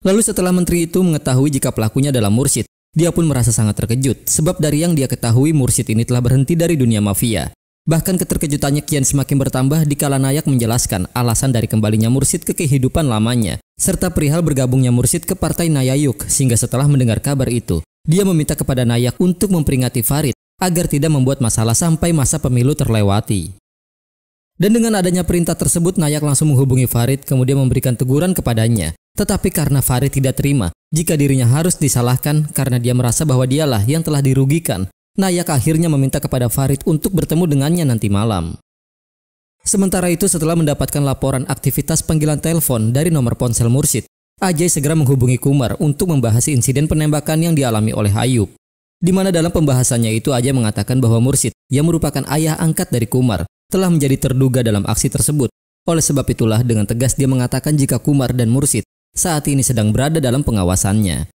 Lalu setelah menteri itu mengetahui jika pelakunya adalah Mursyid, dia pun merasa sangat terkejut sebab dari yang dia ketahui Mursyid ini telah berhenti dari dunia mafia. Bahkan keterkejutannya kian semakin bertambah dikala Nayak menjelaskan alasan dari kembalinya Mursyid ke kehidupan lamanya, serta perihal bergabungnya Mursyid ke Partai Nayayuk. Sehingga setelah mendengar kabar itu, dia meminta kepada Nayak untuk memperingati Farid agar tidak membuat masalah sampai masa pemilu terlewati. Dan dengan adanya perintah tersebut, Nayak langsung menghubungi Farid kemudian memberikan teguran kepadanya. Tetapi karena Farid tidak terima jika dirinya harus disalahkan karena dia merasa bahwa dialah yang telah dirugikan, Nayak akhirnya meminta kepada Farid untuk bertemu dengannya nanti malam. Sementara itu, setelah mendapatkan laporan aktivitas panggilan telepon dari nomor ponsel Mursyid, Ajay segera menghubungi Kumar untuk membahas insiden penembakan yang dialami oleh Ayub. Di mana dalam pembahasannya itu Ajay mengatakan bahwa Mursyid yang merupakan ayah angkat dari Kumar telah menjadi terduga dalam aksi tersebut. Oleh sebab itulah dengan tegas dia mengatakan jika Kumar dan Mursyid saat ini sedang berada dalam pengawasannya.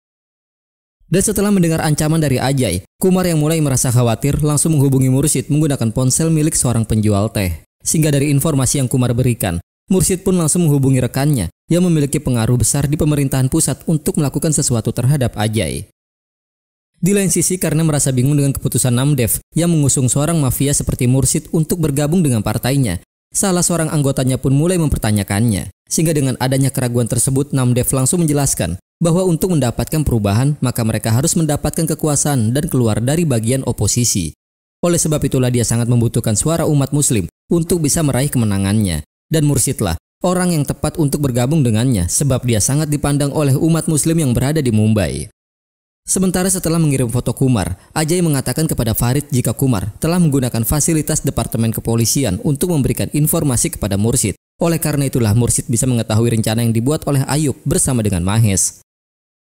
Dan setelah mendengar ancaman dari Ajay, Kumar yang mulai merasa khawatir langsung menghubungi Mursyid menggunakan ponsel milik seorang penjual teh. Sehingga dari informasi yang Kumar berikan, Mursyid pun langsung menghubungi rekannya yang memiliki pengaruh besar di pemerintahan pusat untuk melakukan sesuatu terhadap Ajay. Di lain sisi, karena merasa bingung dengan keputusan Namdev yang mengusung seorang mafia seperti Mursyid untuk bergabung dengan partainya, salah seorang anggotanya pun mulai mempertanyakannya. Sehingga dengan adanya keraguan tersebut, Namdev langsung menjelaskan bahwa untuk mendapatkan perubahan maka mereka harus mendapatkan kekuasaan dan keluar dari bagian oposisi. Oleh sebab itulah dia sangat membutuhkan suara umat muslim untuk bisa meraih kemenangannya. Dan Mursyidlah orang yang tepat untuk bergabung dengannya sebab dia sangat dipandang oleh umat muslim yang berada di Mumbai. Sementara setelah mengirim foto Kumar, Ajay mengatakan kepada Farid jika Kumar telah menggunakan fasilitas Departemen Kepolisian untuk memberikan informasi kepada Mursyid. Oleh karena itulah Mursyid bisa mengetahui rencana yang dibuat oleh Ayub bersama dengan Mahes.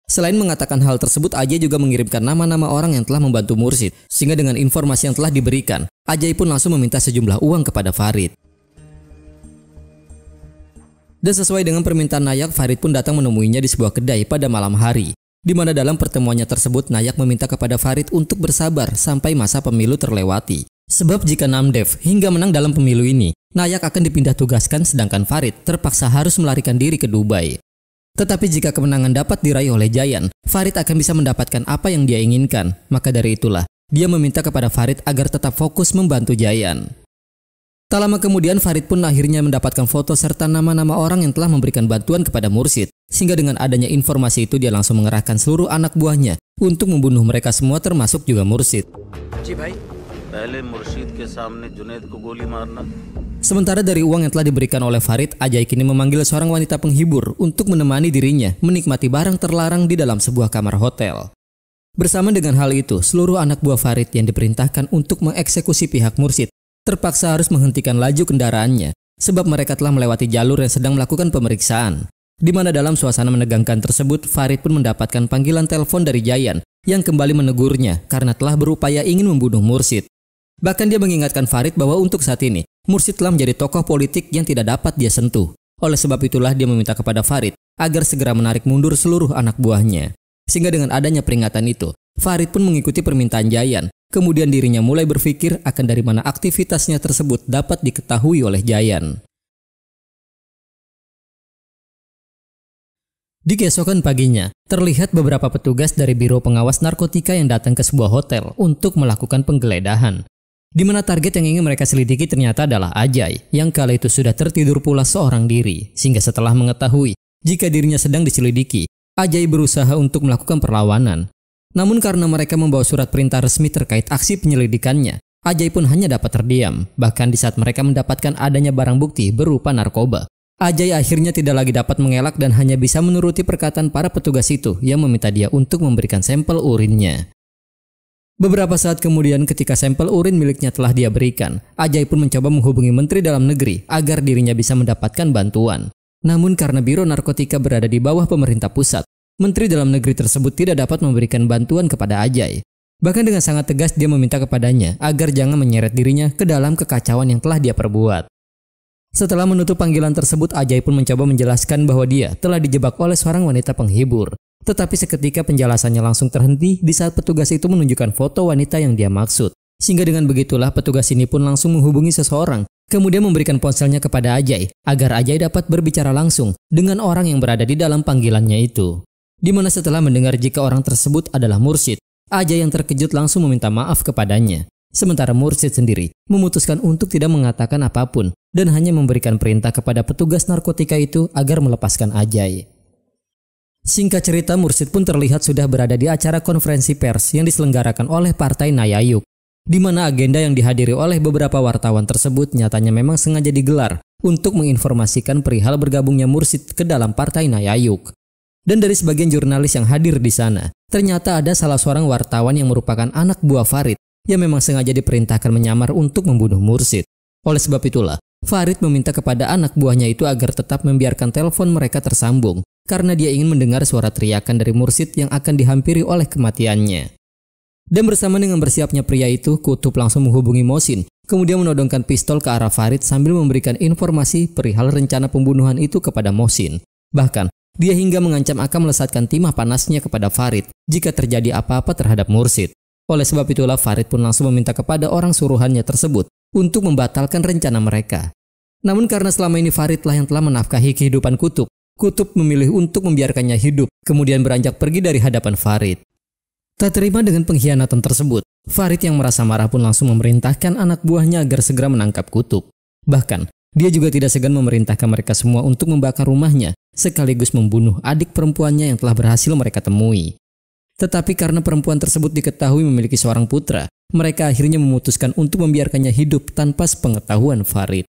Selain mengatakan hal tersebut, Ajay juga mengirimkan nama-nama orang yang telah membantu Mursyid. Sehingga dengan informasi yang telah diberikan, Ajay pun langsung meminta sejumlah uang kepada Farid. Dan sesuai dengan permintaan Nayak, Farid pun datang menemuinya di sebuah kedai pada malam hari. Di mana dalam pertemuannya tersebut Nayak meminta kepada Farid untuk bersabar sampai masa pemilu terlewati. Sebab jika Namdev hingga menang dalam pemilu ini, Nayak akan dipindah tugaskan sedangkan Farid terpaksa harus melarikan diri ke Dubai. Tetapi jika kemenangan dapat diraih oleh Jayan, Farid akan bisa mendapatkan apa yang dia inginkan. Maka dari itulah, dia meminta kepada Farid agar tetap fokus membantu Jayan. Tak lama kemudian Farid pun akhirnya mendapatkan foto serta nama-nama orang yang telah memberikan bantuan kepada Mursyid. Sehingga dengan adanya informasi itu dia langsung mengerahkan seluruh anak buahnya untuk membunuh mereka semua termasuk juga Mursyid. Sementara dari uang yang telah diberikan oleh Farid, Ajay kini memanggil seorang wanita penghibur untuk menemani dirinya menikmati barang terlarang di dalam sebuah kamar hotel. Bersama dengan hal itu, seluruh anak buah Farid yang diperintahkan untuk mengeksekusi pihak Mursyid terpaksa harus menghentikan laju kendaraannya sebab mereka telah melewati jalur yang sedang melakukan pemeriksaan. Di mana dalam suasana menegangkan tersebut, Farid pun mendapatkan panggilan telepon dari Jayan yang kembali menegurnya karena telah berupaya ingin membunuh Mursyid. Bahkan dia mengingatkan Farid bahwa untuk saat ini, Mursyid telah menjadi tokoh politik yang tidak dapat dia sentuh. Oleh sebab itulah dia meminta kepada Farid agar segera menarik mundur seluruh anak buahnya. Sehingga dengan adanya peringatan itu, Farid pun mengikuti permintaan Jayan. Kemudian dirinya mulai berpikir akan dari mana aktivitasnya tersebut dapat diketahui oleh Jayan. Di keesokan paginya, terlihat beberapa petugas dari Biro Pengawas Narkotika yang datang ke sebuah hotel untuk melakukan penggeledahan. Di mana target yang ingin mereka selidiki ternyata adalah Ajay, yang kala itu sudah tertidur pula seorang diri. Sehingga setelah mengetahui jika dirinya sedang diselidiki, Ajay berusaha untuk melakukan perlawanan. Namun karena mereka membawa surat perintah resmi terkait aksi penyelidikannya, Ajay pun hanya dapat terdiam. Bahkan di saat mereka mendapatkan adanya barang bukti berupa narkoba, Ajay akhirnya tidak lagi dapat mengelak dan hanya bisa menuruti perkataan para petugas itu yang meminta dia untuk memberikan sampel urinnya. Beberapa saat kemudian ketika sampel urin miliknya telah dia berikan, Ajay pun mencoba menghubungi Menteri Dalam Negeri agar dirinya bisa mendapatkan bantuan. Namun karena Biro Narkotika berada di bawah pemerintah pusat, Menteri Dalam Negeri tersebut tidak dapat memberikan bantuan kepada Ajay. Bahkan dengan sangat tegas dia meminta kepadanya agar jangan menyeret dirinya ke dalam kekacauan yang telah dia perbuat. Setelah menutup panggilan tersebut, Ajay pun mencoba menjelaskan bahwa dia telah dijebak oleh seorang wanita penghibur. Tetapi seketika penjelasannya langsung terhenti di saat petugas itu menunjukkan foto wanita yang dia maksud. Sehingga dengan begitulah petugas ini pun langsung menghubungi seseorang, kemudian memberikan ponselnya kepada Ajay agar Ajay dapat berbicara langsung dengan orang yang berada di dalam panggilannya itu. Di mana setelah mendengar jika orang tersebut adalah Mursyid, Ajay yang terkejut langsung meminta maaf kepadanya. Sementara Mursyid sendiri memutuskan untuk tidak mengatakan apapun dan hanya memberikan perintah kepada petugas narkotika itu agar melepaskan Ajay. Singkat cerita, Mursyid pun terlihat sudah berada di acara konferensi pers yang diselenggarakan oleh Partai Nayayuk, di mana agenda yang dihadiri oleh beberapa wartawan tersebut nyatanya memang sengaja digelar untuk menginformasikan perihal bergabungnya Mursyid ke dalam Partai Nayayuk. Dan dari sebagian jurnalis yang hadir di sana, ternyata ada salah seorang wartawan yang merupakan anak buah Farid yang memang sengaja diperintahkan menyamar untuk membunuh Mursyid. Oleh sebab itulah, Farid meminta kepada anak buahnya itu agar tetap membiarkan telepon mereka tersambung karena dia ingin mendengar suara teriakan dari Mursyid yang akan dihampiri oleh kematiannya. Dan bersama dengan bersiapnya pria itu, Kutub langsung menghubungi Mohsin, kemudian menodongkan pistol ke arah Farid sambil memberikan informasi perihal rencana pembunuhan itu kepada Mohsin. Bahkan, dia hingga mengancam akan melesatkan timah panasnya kepada Farid jika terjadi apa-apa terhadap Mursyid. Oleh sebab itulah Farid pun langsung meminta kepada orang suruhannya tersebut untuk membatalkan rencana mereka. Namun karena selama ini Faridlah yang telah menafkahi kehidupan Kutub, Kutub memilih untuk membiarkannya hidup, kemudian beranjak pergi dari hadapan Farid. Tak terima dengan pengkhianatan tersebut, Farid yang merasa marah pun langsung memerintahkan anak buahnya agar segera menangkap Kutub. Bahkan, dia juga tidak segan memerintahkan mereka semua untuk membakar rumahnya sekaligus membunuh adik perempuannya yang telah berhasil mereka temui. Tetapi karena perempuan tersebut diketahui memiliki seorang putra, mereka akhirnya memutuskan untuk membiarkannya hidup tanpa sepengetahuan Farid.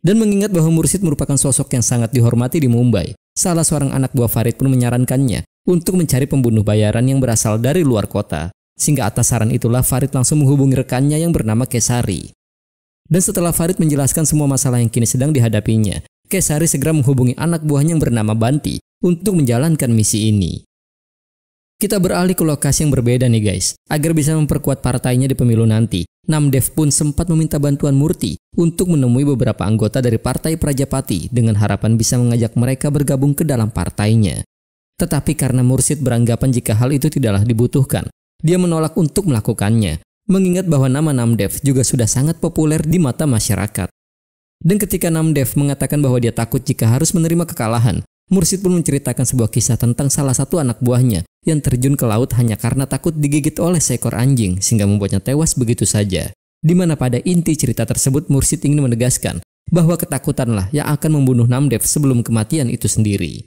Dan mengingat bahwa Mursid merupakan sosok yang sangat dihormati di Mumbai, salah seorang anak buah Farid pun menyarankannya untuk mencari pembunuh bayaran yang berasal dari luar kota. Sehingga atas saran itulah Farid langsung menghubungi rekannya yang bernama Kesari. Dan setelah Farid menjelaskan semua masalah yang kini sedang dihadapinya, Kesari segera menghubungi anak buahnya yang bernama Banti untuk menjalankan misi ini. Kita beralih ke lokasi yang berbeda nih guys. Agar bisa memperkuat partainya di pemilu nanti, Namdev pun sempat meminta bantuan Murti untuk menemui beberapa anggota dari Partai Prajapati dengan harapan bisa mengajak mereka bergabung ke dalam partainya. Tetapi karena Mursid beranggapan jika hal itu tidaklah dibutuhkan, dia menolak untuk melakukannya, mengingat bahwa nama Namdev juga sudah sangat populer di mata masyarakat. Dan ketika Namdev mengatakan bahwa dia takut jika harus menerima kekalahan, Mursid pun menceritakan sebuah kisah tentang salah satu anak buahnya yang terjun ke laut hanya karena takut digigit oleh seekor anjing sehingga membuatnya tewas begitu saja. Di mana pada inti cerita tersebut Mursid ingin menegaskan bahwa ketakutanlah yang akan membunuh Namdev sebelum kematian itu sendiri.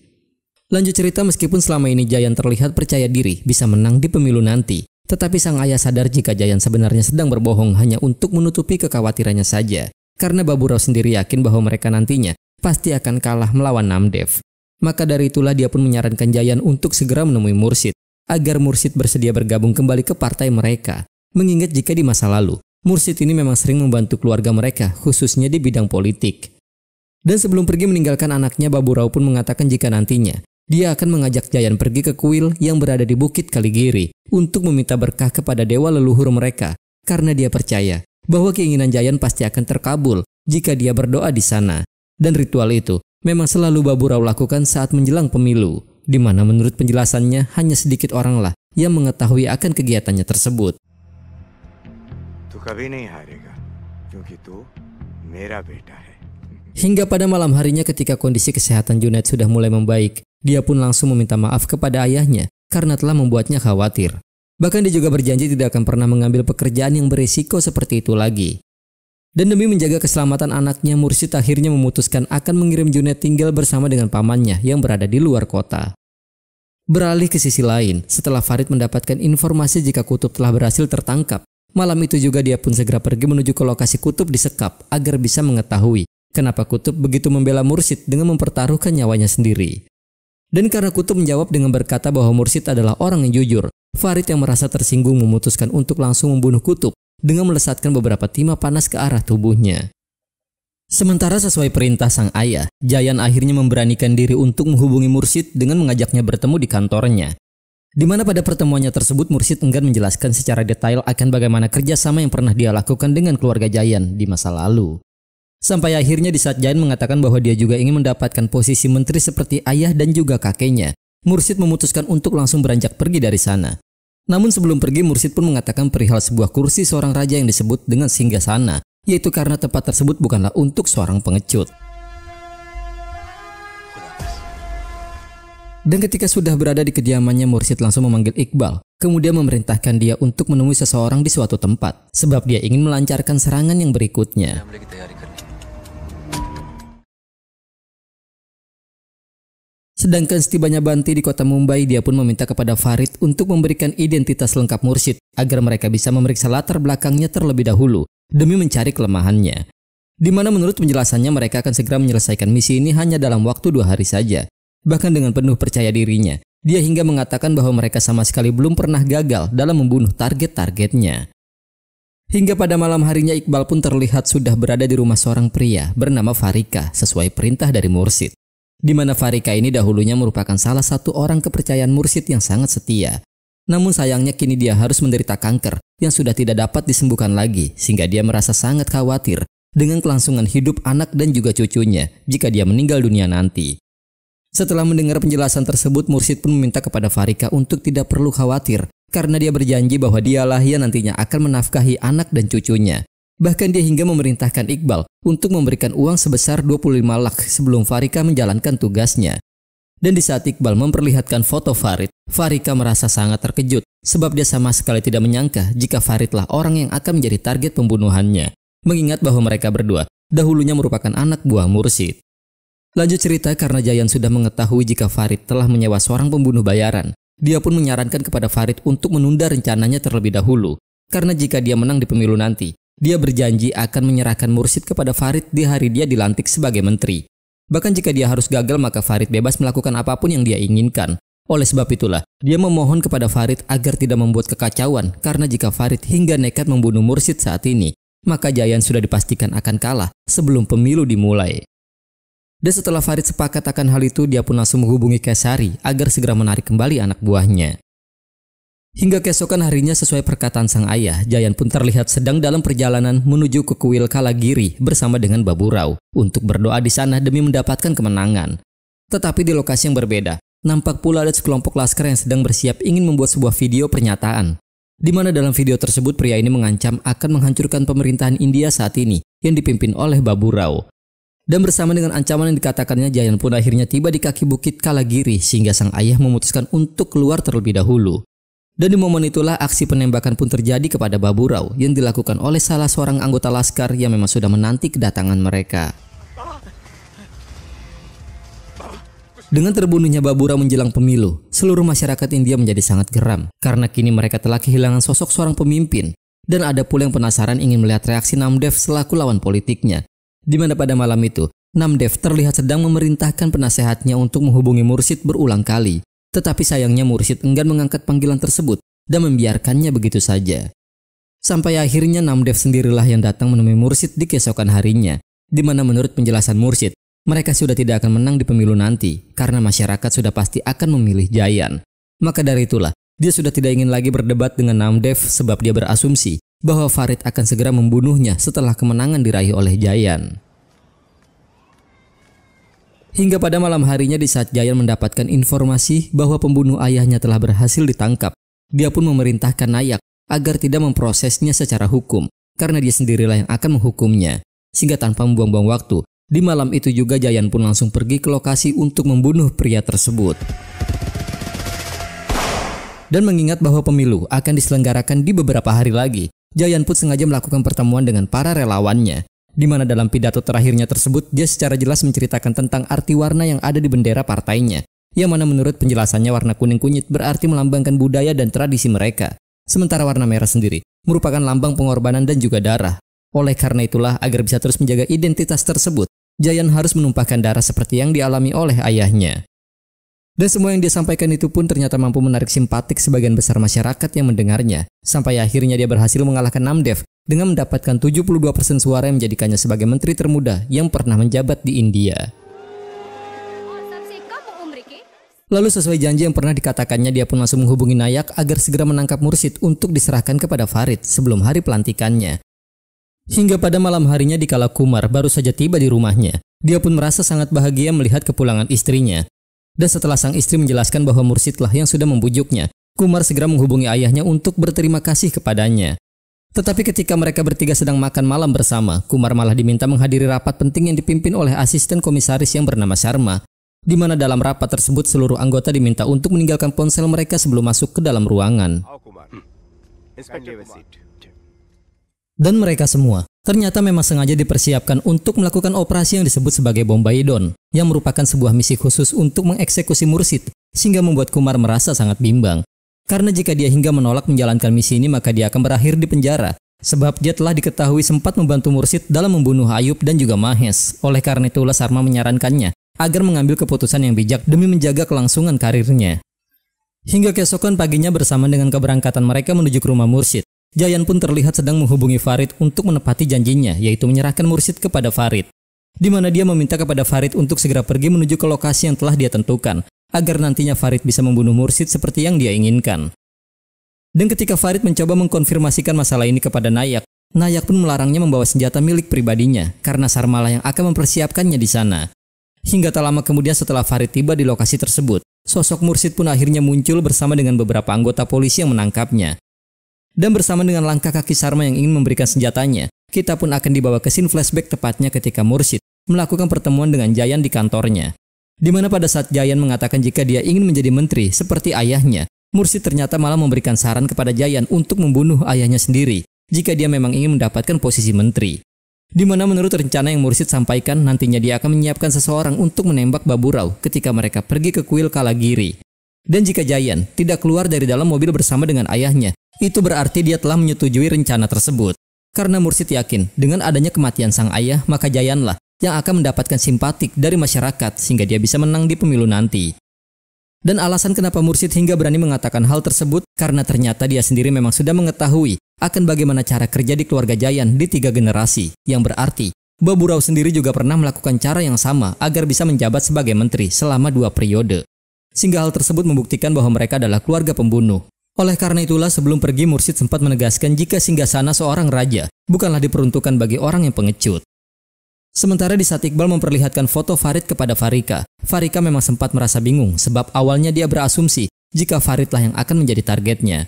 Lanjut cerita, meskipun selama ini Jayan terlihat percaya diri bisa menang di pemilu nanti, tetapi sang ayah sadar jika Jayan sebenarnya sedang berbohong hanya untuk menutupi kekhawatirannya saja. Karena Babu Rao sendiri yakin bahwa mereka nantinya pasti akan kalah melawan Namdev. Maka dari itulah dia pun menyarankan Jayan untuk segera menemui Mursid, agar Mursid bersedia bergabung kembali ke partai mereka. Mengingat jika di masa lalu, Mursid ini memang sering membantu keluarga mereka, khususnya di bidang politik. Dan sebelum pergi meninggalkan anaknya, Babu Rao pun mengatakan jika nantinya, dia akan mengajak Jayan pergi ke kuil yang berada di Bukit Kaligiri untuk meminta berkah kepada dewa leluhur mereka, karena dia percaya bahwa keinginan Jayan pasti akan terkabul jika dia berdoa di sana. Dan ritual itu memang selalu Babu Rao lakukan saat menjelang pemilu, di mana menurut penjelasannya hanya sedikit oranglah yang mengetahui akan kegiatannya tersebut. Hingga pada malam harinya ketika kondisi kesehatan Junaid sudah mulai membaik, dia pun langsung meminta maaf kepada ayahnya karena telah membuatnya khawatir. Bahkan dia juga berjanji tidak akan pernah mengambil pekerjaan yang berisiko seperti itu lagi. Dan demi menjaga keselamatan anaknya, Mursid akhirnya memutuskan akan mengirim Junaid tinggal bersama dengan pamannya yang berada di luar kota. Beralih ke sisi lain, setelah Farid mendapatkan informasi jika Kutub telah berhasil tertangkap, malam itu juga dia pun segera pergi menuju ke lokasi Kutub disekap agar bisa mengetahui kenapa Kutub begitu membela Mursid dengan mempertaruhkan nyawanya sendiri. Dan karena Kutub menjawab dengan berkata bahwa Mursid adalah orang yang jujur, Farid yang merasa tersinggung memutuskan untuk langsung membunuh Kutub dengan melesatkan beberapa timah panas ke arah tubuhnya. Sementara sesuai perintah sang ayah, Jayan akhirnya memberanikan diri untuk menghubungi Mursid dengan mengajaknya bertemu di kantornya. Di mana pada pertemuannya tersebut Mursid enggan menjelaskan secara detail akan bagaimana kerjasama yang pernah dia lakukan dengan keluarga Jayan di masa lalu. Sampai akhirnya di saat Jayan mengatakan bahwa dia juga ingin mendapatkan posisi menteri seperti ayah dan juga kakeknya, Mursid memutuskan untuk langsung beranjak pergi dari sana. Namun sebelum pergi, Mursid pun mengatakan perihal sebuah kursi seorang raja yang disebut dengan singgasana, yaitu karena tempat tersebut bukanlah untuk seorang pengecut. Dan ketika sudah berada di kediamannya, Mursid langsung memanggil Iqbal, kemudian memerintahkan dia untuk menemui seseorang di suatu tempat, sebab dia ingin melancarkan serangan yang berikutnya. Sedangkan setibanya Banti di kota Mumbai, dia pun meminta kepada Farid untuk memberikan identitas lengkap Mursid agar mereka bisa memeriksa latar belakangnya terlebih dahulu demi mencari kelemahannya. Di mana menurut penjelasannya mereka akan segera menyelesaikan misi ini hanya dalam waktu 2 hari saja. Bahkan dengan penuh percaya dirinya, dia hingga mengatakan bahwa mereka sama sekali belum pernah gagal dalam membunuh target-targetnya. Hingga pada malam harinya Iqbal pun terlihat sudah berada di rumah seorang pria bernama Farika sesuai perintah dari Mursid. Di mana Farika ini dahulunya merupakan salah satu orang kepercayaan Mursid yang sangat setia. Namun sayangnya kini dia harus menderita kanker yang sudah tidak dapat disembuhkan lagi, sehingga dia merasa sangat khawatir dengan kelangsungan hidup anak dan juga cucunya jika dia meninggal dunia nanti. Setelah mendengar penjelasan tersebut, Mursid pun meminta kepada Farika untuk tidak perlu khawatir karena dia berjanji bahwa dialah yang nantinya akan menafkahi anak dan cucunya. Bahkan dia hingga memerintahkan Iqbal untuk memberikan uang sebesar 25 lakh sebelum Farika menjalankan tugasnya. Dan di saat Iqbal memperlihatkan foto Farid, Farika merasa sangat terkejut sebab dia sama sekali tidak menyangka jika Faridlah orang yang akan menjadi target pembunuhannya. Mengingat bahwa mereka berdua dahulunya merupakan anak buah Mursid. Lanjut cerita, karena Jayan sudah mengetahui jika Farid telah menyewa seorang pembunuh bayaran, dia pun menyarankan kepada Farid untuk menunda rencananya terlebih dahulu. Karena jika dia menang di pemilu nanti, dia berjanji akan menyerahkan Mursyid kepada Farid di hari dia dilantik sebagai menteri. Bahkan jika dia harus gagal, maka Farid bebas melakukan apapun yang dia inginkan. Oleh sebab itulah, dia memohon kepada Farid agar tidak membuat kekacauan, karena jika Farid hingga nekat membunuh Mursyid saat ini, maka Jayan sudah dipastikan akan kalah sebelum pemilu dimulai. Dan setelah Farid sepakat akan hal itu, dia pun langsung menghubungi Kesari agar segera menarik kembali anak buahnya. Hingga keesokan harinya, sesuai perkataan sang ayah, Jayan pun terlihat sedang dalam perjalanan menuju ke kuil Kalagiri bersama dengan Babu Rao untuk berdoa di sana demi mendapatkan kemenangan. Tetapi di lokasi yang berbeda, nampak pula ada sekelompok laskar yang sedang bersiap ingin membuat sebuah video pernyataan. Di mana dalam video tersebut pria ini mengancam akan menghancurkan pemerintahan India saat ini yang dipimpin oleh Babu Rao. Dan bersama dengan ancaman yang dikatakannya, Jayan pun akhirnya tiba di kaki bukit Kalagiri sehingga sang ayah memutuskan untuk keluar terlebih dahulu. Dan di momen itulah aksi penembakan pun terjadi kepada Babu Rao yang dilakukan oleh salah seorang anggota laskar yang memang sudah menanti kedatangan mereka. Dengan terbunuhnya Babu Rao menjelang pemilu, seluruh masyarakat India menjadi sangat geram karena kini mereka telah kehilangan sosok seorang pemimpin. Dan ada pula yang penasaran ingin melihat reaksi Namdev selaku lawan politiknya. Di mana pada malam itu, Namdev terlihat sedang memerintahkan penasehatnya untuk menghubungi Mursyid berulang kali. Tetapi sayangnya Mursyid enggan mengangkat panggilan tersebut dan membiarkannya begitu saja. Sampai akhirnya Namdev sendirilah yang datang menemui Mursyid di keesokan harinya. Di mana menurut penjelasan Mursyid, mereka sudah tidak akan menang di pemilu nanti karena masyarakat sudah pasti akan memilih Jayan. Maka dari itulah, dia sudah tidak ingin lagi berdebat dengan Namdev sebab dia berasumsi bahwa Farid akan segera membunuhnya setelah kemenangan diraih oleh Jayan. Hingga pada malam harinya di saat Jayan mendapatkan informasi bahwa pembunuh ayahnya telah berhasil ditangkap, dia pun memerintahkan Nayak agar tidak memprosesnya secara hukum karena dia sendirilah yang akan menghukumnya. Sehingga tanpa membuang-buang waktu, di malam itu juga Jayan pun langsung pergi ke lokasi untuk membunuh pria tersebut. Dan mengingat bahwa pemilu akan diselenggarakan di beberapa hari lagi, Jayan pun sengaja melakukan pertemuan dengan para relawannya, di mana dalam pidato terakhirnya tersebut dia secara jelas menceritakan tentang arti warna yang ada di bendera partainya, yang mana menurut penjelasannya warna kuning kunyit berarti melambangkan budaya dan tradisi mereka, sementara warna merah sendiri merupakan lambang pengorbanan dan juga darah. Oleh karena itulah, agar bisa terus menjaga identitas tersebut, Jayan harus menumpahkan darah seperti yang dialami oleh ayahnya. Dan semua yang dia sampaikan itu pun ternyata mampu menarik simpatik sebagian besar masyarakat yang mendengarnya. Sampai akhirnya dia berhasil mengalahkan Namdev dengan mendapatkan 72% suara yang menjadikannya sebagai menteri termuda yang pernah menjabat di India. Lalu sesuai janji yang pernah dikatakannya, dia pun langsung menghubungi Nayak agar segera menangkap Mursyid untuk diserahkan kepada Farid sebelum hari pelantikannya. Hingga pada malam harinya dikala Kumar baru saja tiba di rumahnya, dia pun merasa sangat bahagia melihat kepulangan istrinya. Dan setelah sang istri menjelaskan bahwa Mursyidlah yang sudah membujuknya, Kumar segera menghubungi ayahnya untuk berterima kasih kepadanya. Tetapi ketika mereka bertiga sedang makan malam bersama, Kumar malah diminta menghadiri rapat penting yang dipimpin oleh asisten komisaris yang bernama Sharma, di mana dalam rapat tersebut seluruh anggota diminta untuk meninggalkan ponsel mereka sebelum masuk ke dalam ruangan. Dan mereka semua ternyata memang sengaja dipersiapkan untuk melakukan operasi yang disebut sebagai bom Baidon, yang merupakan sebuah misi khusus untuk mengeksekusi Mursyid, sehingga membuat Kumar merasa sangat bimbang. Karena jika dia hingga menolak menjalankan misi ini, maka dia akan berakhir di penjara, sebab dia telah diketahui sempat membantu Mursyid dalam membunuh Ayub dan juga Mahes. Oleh karena itulah Sharma menyarankannya agar mengambil keputusan yang bijak demi menjaga kelangsungan karirnya. Hingga keesokan paginya bersama dengan keberangkatan mereka menuju ke rumah Mursyid, Jayan pun terlihat sedang menghubungi Farid untuk menepati janjinya, yaitu menyerahkan Mursyid kepada Farid. Di mana dia meminta kepada Farid untuk segera pergi menuju ke lokasi yang telah dia tentukan, agar nantinya Farid bisa membunuh Mursyid seperti yang dia inginkan. Dan ketika Farid mencoba mengkonfirmasikan masalah ini kepada Nayak, Nayak pun melarangnya membawa senjata milik pribadinya, karena Sharma yang akan mempersiapkannya di sana. Hingga tak lama kemudian setelah Farid tiba di lokasi tersebut, sosok Mursyid pun akhirnya muncul bersama dengan beberapa anggota polisi yang menangkapnya. Dan bersama dengan langkah kaki Sharma yang ingin memberikan senjatanya, kita pun akan dibawa ke scene flashback tepatnya ketika Mursyid melakukan pertemuan dengan Jayan di kantornya. Di mana pada saat Jayan mengatakan jika dia ingin menjadi menteri seperti ayahnya, Mursyid ternyata malah memberikan saran kepada Jayan untuk membunuh ayahnya sendiri jika dia memang ingin mendapatkan posisi menteri. di mana menurut rencana yang Mursid sampaikan nantinya dia akan menyiapkan seseorang untuk menembak Baburau ketika mereka pergi ke kuil Kalagiri. Dan jika Jayan tidak keluar dari dalam mobil bersama dengan ayahnya, itu berarti dia telah menyetujui rencana tersebut. Karena Mursid yakin dengan adanya kematian sang ayah, maka Jayanlah yang akan mendapatkan simpatik dari masyarakat sehingga dia bisa menang di pemilu nanti. Dan alasan kenapa Mursid hingga berani mengatakan hal tersebut karena ternyata dia sendiri memang sudah mengetahui akan bagaimana cara kerja di keluarga Jayan di 3 generasi, yang berarti Baburau sendiri juga pernah melakukan cara yang sama agar bisa menjabat sebagai menteri selama 2 periode. Sehingga hal tersebut membuktikan bahwa mereka adalah keluarga pembunuh. Oleh karena itulah sebelum pergi Mursid sempat menegaskan jika singgasana seorang raja bukanlah diperuntukkan bagi orang yang pengecut. Sementara di saat Iqbal memperlihatkan foto Farid kepada Farika, Farika memang sempat merasa bingung sebab awalnya dia berasumsi jika Faridlah yang akan menjadi targetnya.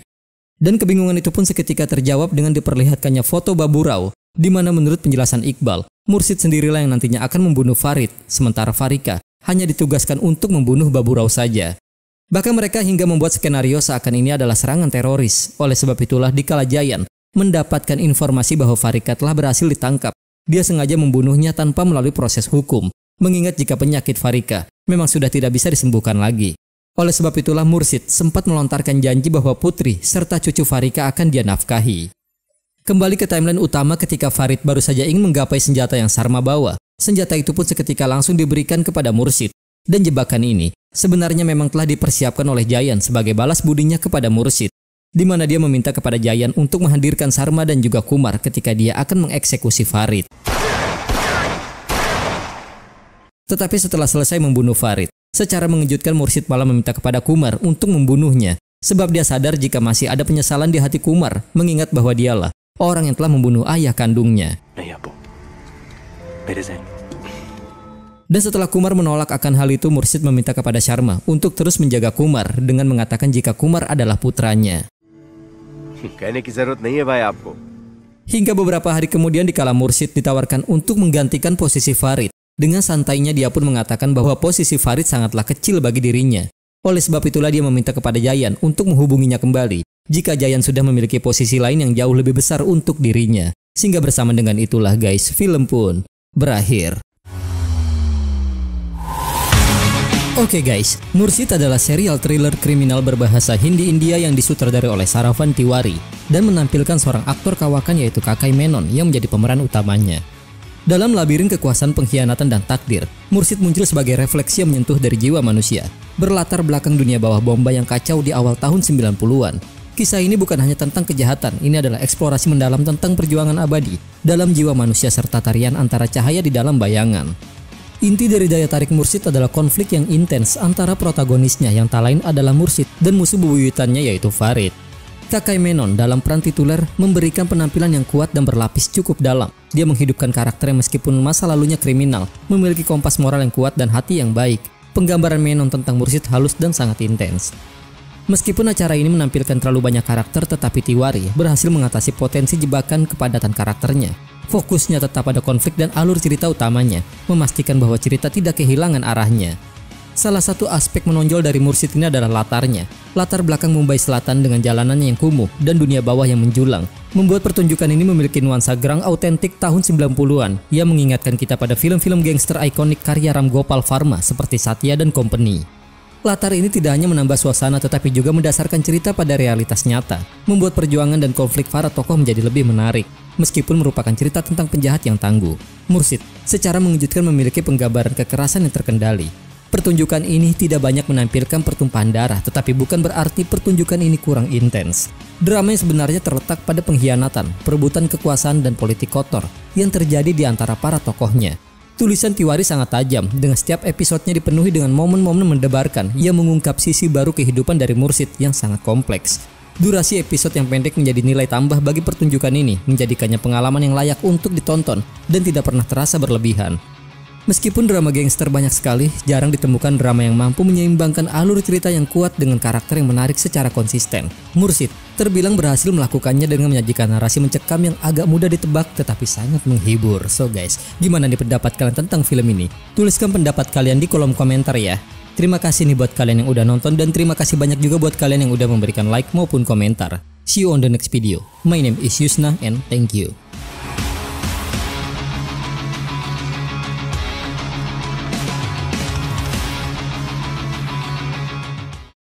Dan kebingungan itu pun seketika terjawab dengan diperlihatkannya foto Baburau, di mana menurut penjelasan Iqbal, Mursid sendirilah yang nantinya akan membunuh Farid, sementara Farika hanya ditugaskan untuk membunuh Baburau saja. Bahkan mereka hingga membuat skenario seakan ini adalah serangan teroris. Oleh sebab itulah dikala Jayan mendapatkan informasi bahwa Farika telah berhasil ditangkap, dia sengaja membunuhnya tanpa melalui proses hukum, mengingat jika penyakit Farika memang sudah tidak bisa disembuhkan lagi. Oleh sebab itulah Mursid sempat melontarkan janji bahwa putri serta cucu Farika akan dia nafkahi. Kembali ke timeline utama ketika Farid baru saja ingin menggapai senjata yang Sarma bawa. Senjata itu pun seketika langsung diberikan kepada Mursid. Dan jebakan ini sebenarnya memang telah dipersiapkan oleh Jayan sebagai balas budinya kepada Mursid, di mana dia meminta kepada Jayan untuk menghadirkan Sarma dan juga Kumar ketika dia akan mengeksekusi Farid. Tetapi setelah selesai membunuh Farid, secara mengejutkan Mursid malah meminta kepada Kumar untuk membunuhnya, sebab dia sadar jika masih ada penyesalan di hati Kumar, mengingat bahwa dialah orang yang telah membunuh ayah kandungnya. Dan setelah Kumar menolak akan hal itu, Mursid meminta kepada Sharma untuk terus menjaga Kumar dengan mengatakan jika Kumar adalah putranya. Hingga beberapa hari kemudian dikala Mursid ditawarkan untuk menggantikan posisi Farid, dengan santainya dia pun mengatakan bahwa posisi Farid sangatlah kecil bagi dirinya. Oleh sebab itulah dia meminta kepada Jayan untuk menghubunginya kembali jika Jayan sudah memiliki posisi lain yang jauh lebih besar untuk dirinya. Sehingga bersama dengan itulah guys, film pun berakhir. Oke guys, Mursid adalah serial thriller kriminal berbahasa Hindi-India yang disutradarai oleh Saravan Tiwari dan menampilkan seorang aktor kawakan yaitu Kakai Menon yang menjadi pemeran utamanya. Dalam labirin kekuasaan pengkhianatan dan takdir, Mursid muncul sebagai refleksi yang menyentuh dari jiwa manusia, berlatar belakang dunia bawah Bombay yang kacau di awal tahun 90-an. Kisah ini bukan hanya tentang kejahatan, ini adalah eksplorasi mendalam tentang perjuangan abadi dalam jiwa manusia serta tarian antara cahaya di dalam bayangan. Inti dari daya tarik Mursid adalah konflik yang intens antara protagonisnya yang tak lain adalah Mursid dan musuh bebuyutannya yaitu Farid. Kakai Menon dalam peran tituler memberikan penampilan yang kuat dan berlapis cukup dalam. Dia menghidupkan karakternya meskipun masa lalunya kriminal, memiliki kompas moral yang kuat dan hati yang baik. Penggambaran Menon tentang Mursid halus dan sangat intens. Meskipun acara ini menampilkan terlalu banyak karakter, tetapi Tiwari berhasil mengatasi potensi jebakan kepadatan karakternya. Fokusnya tetap pada konflik dan alur cerita utamanya, memastikan bahwa cerita tidak kehilangan arahnya. Salah satu aspek menonjol dari Mursid ini adalah latarnya. Latar belakang Mumbai Selatan dengan jalanannya yang kumuh dan dunia bawah yang menjulang, membuat pertunjukan ini memiliki nuansa gerang autentik tahun 90-an yang mengingatkan kita pada film-film gangster ikonik karya Ram Gopal Varma seperti Satya dan Company. Latar ini tidak hanya menambah suasana tetapi juga mendasarkan cerita pada realitas nyata, membuat perjuangan dan konflik para tokoh menjadi lebih menarik. Meskipun merupakan cerita tentang penjahat yang tangguh, Mursid secara mengejutkan memiliki penggambaran kekerasan yang terkendali. Pertunjukan ini tidak banyak menampilkan pertumpahan darah, tetapi bukan berarti pertunjukan ini kurang intens. Drama yang sebenarnya terletak pada pengkhianatan, perebutan kekuasaan dan politik kotor yang terjadi di antara para tokohnya. Tulisan Tiwari sangat tajam, dengan setiap episodenya dipenuhi dengan momen-momen mendebarkan yang mengungkap sisi baru kehidupan dari Mursid yang sangat kompleks. Durasi episode yang pendek menjadi nilai tambah bagi pertunjukan ini, menjadikannya pengalaman yang layak untuk ditonton dan tidak pernah terasa berlebihan. Meskipun drama gangster banyak sekali, jarang ditemukan drama yang mampu menyeimbangkan alur cerita yang kuat dengan karakter yang menarik secara konsisten. Mursid terbilang berhasil melakukannya dengan menyajikan narasi mencekam yang agak mudah ditebak tetapi sangat menghibur. So guys, gimana nih pendapat kalian tentang film ini? Tuliskan pendapat kalian di kolom komentar ya. Terima kasih nih buat kalian yang udah nonton dan terima kasih banyak juga buat kalian yang udah memberikan like maupun komentar. See you on the next video. My name is Yusna and thank you.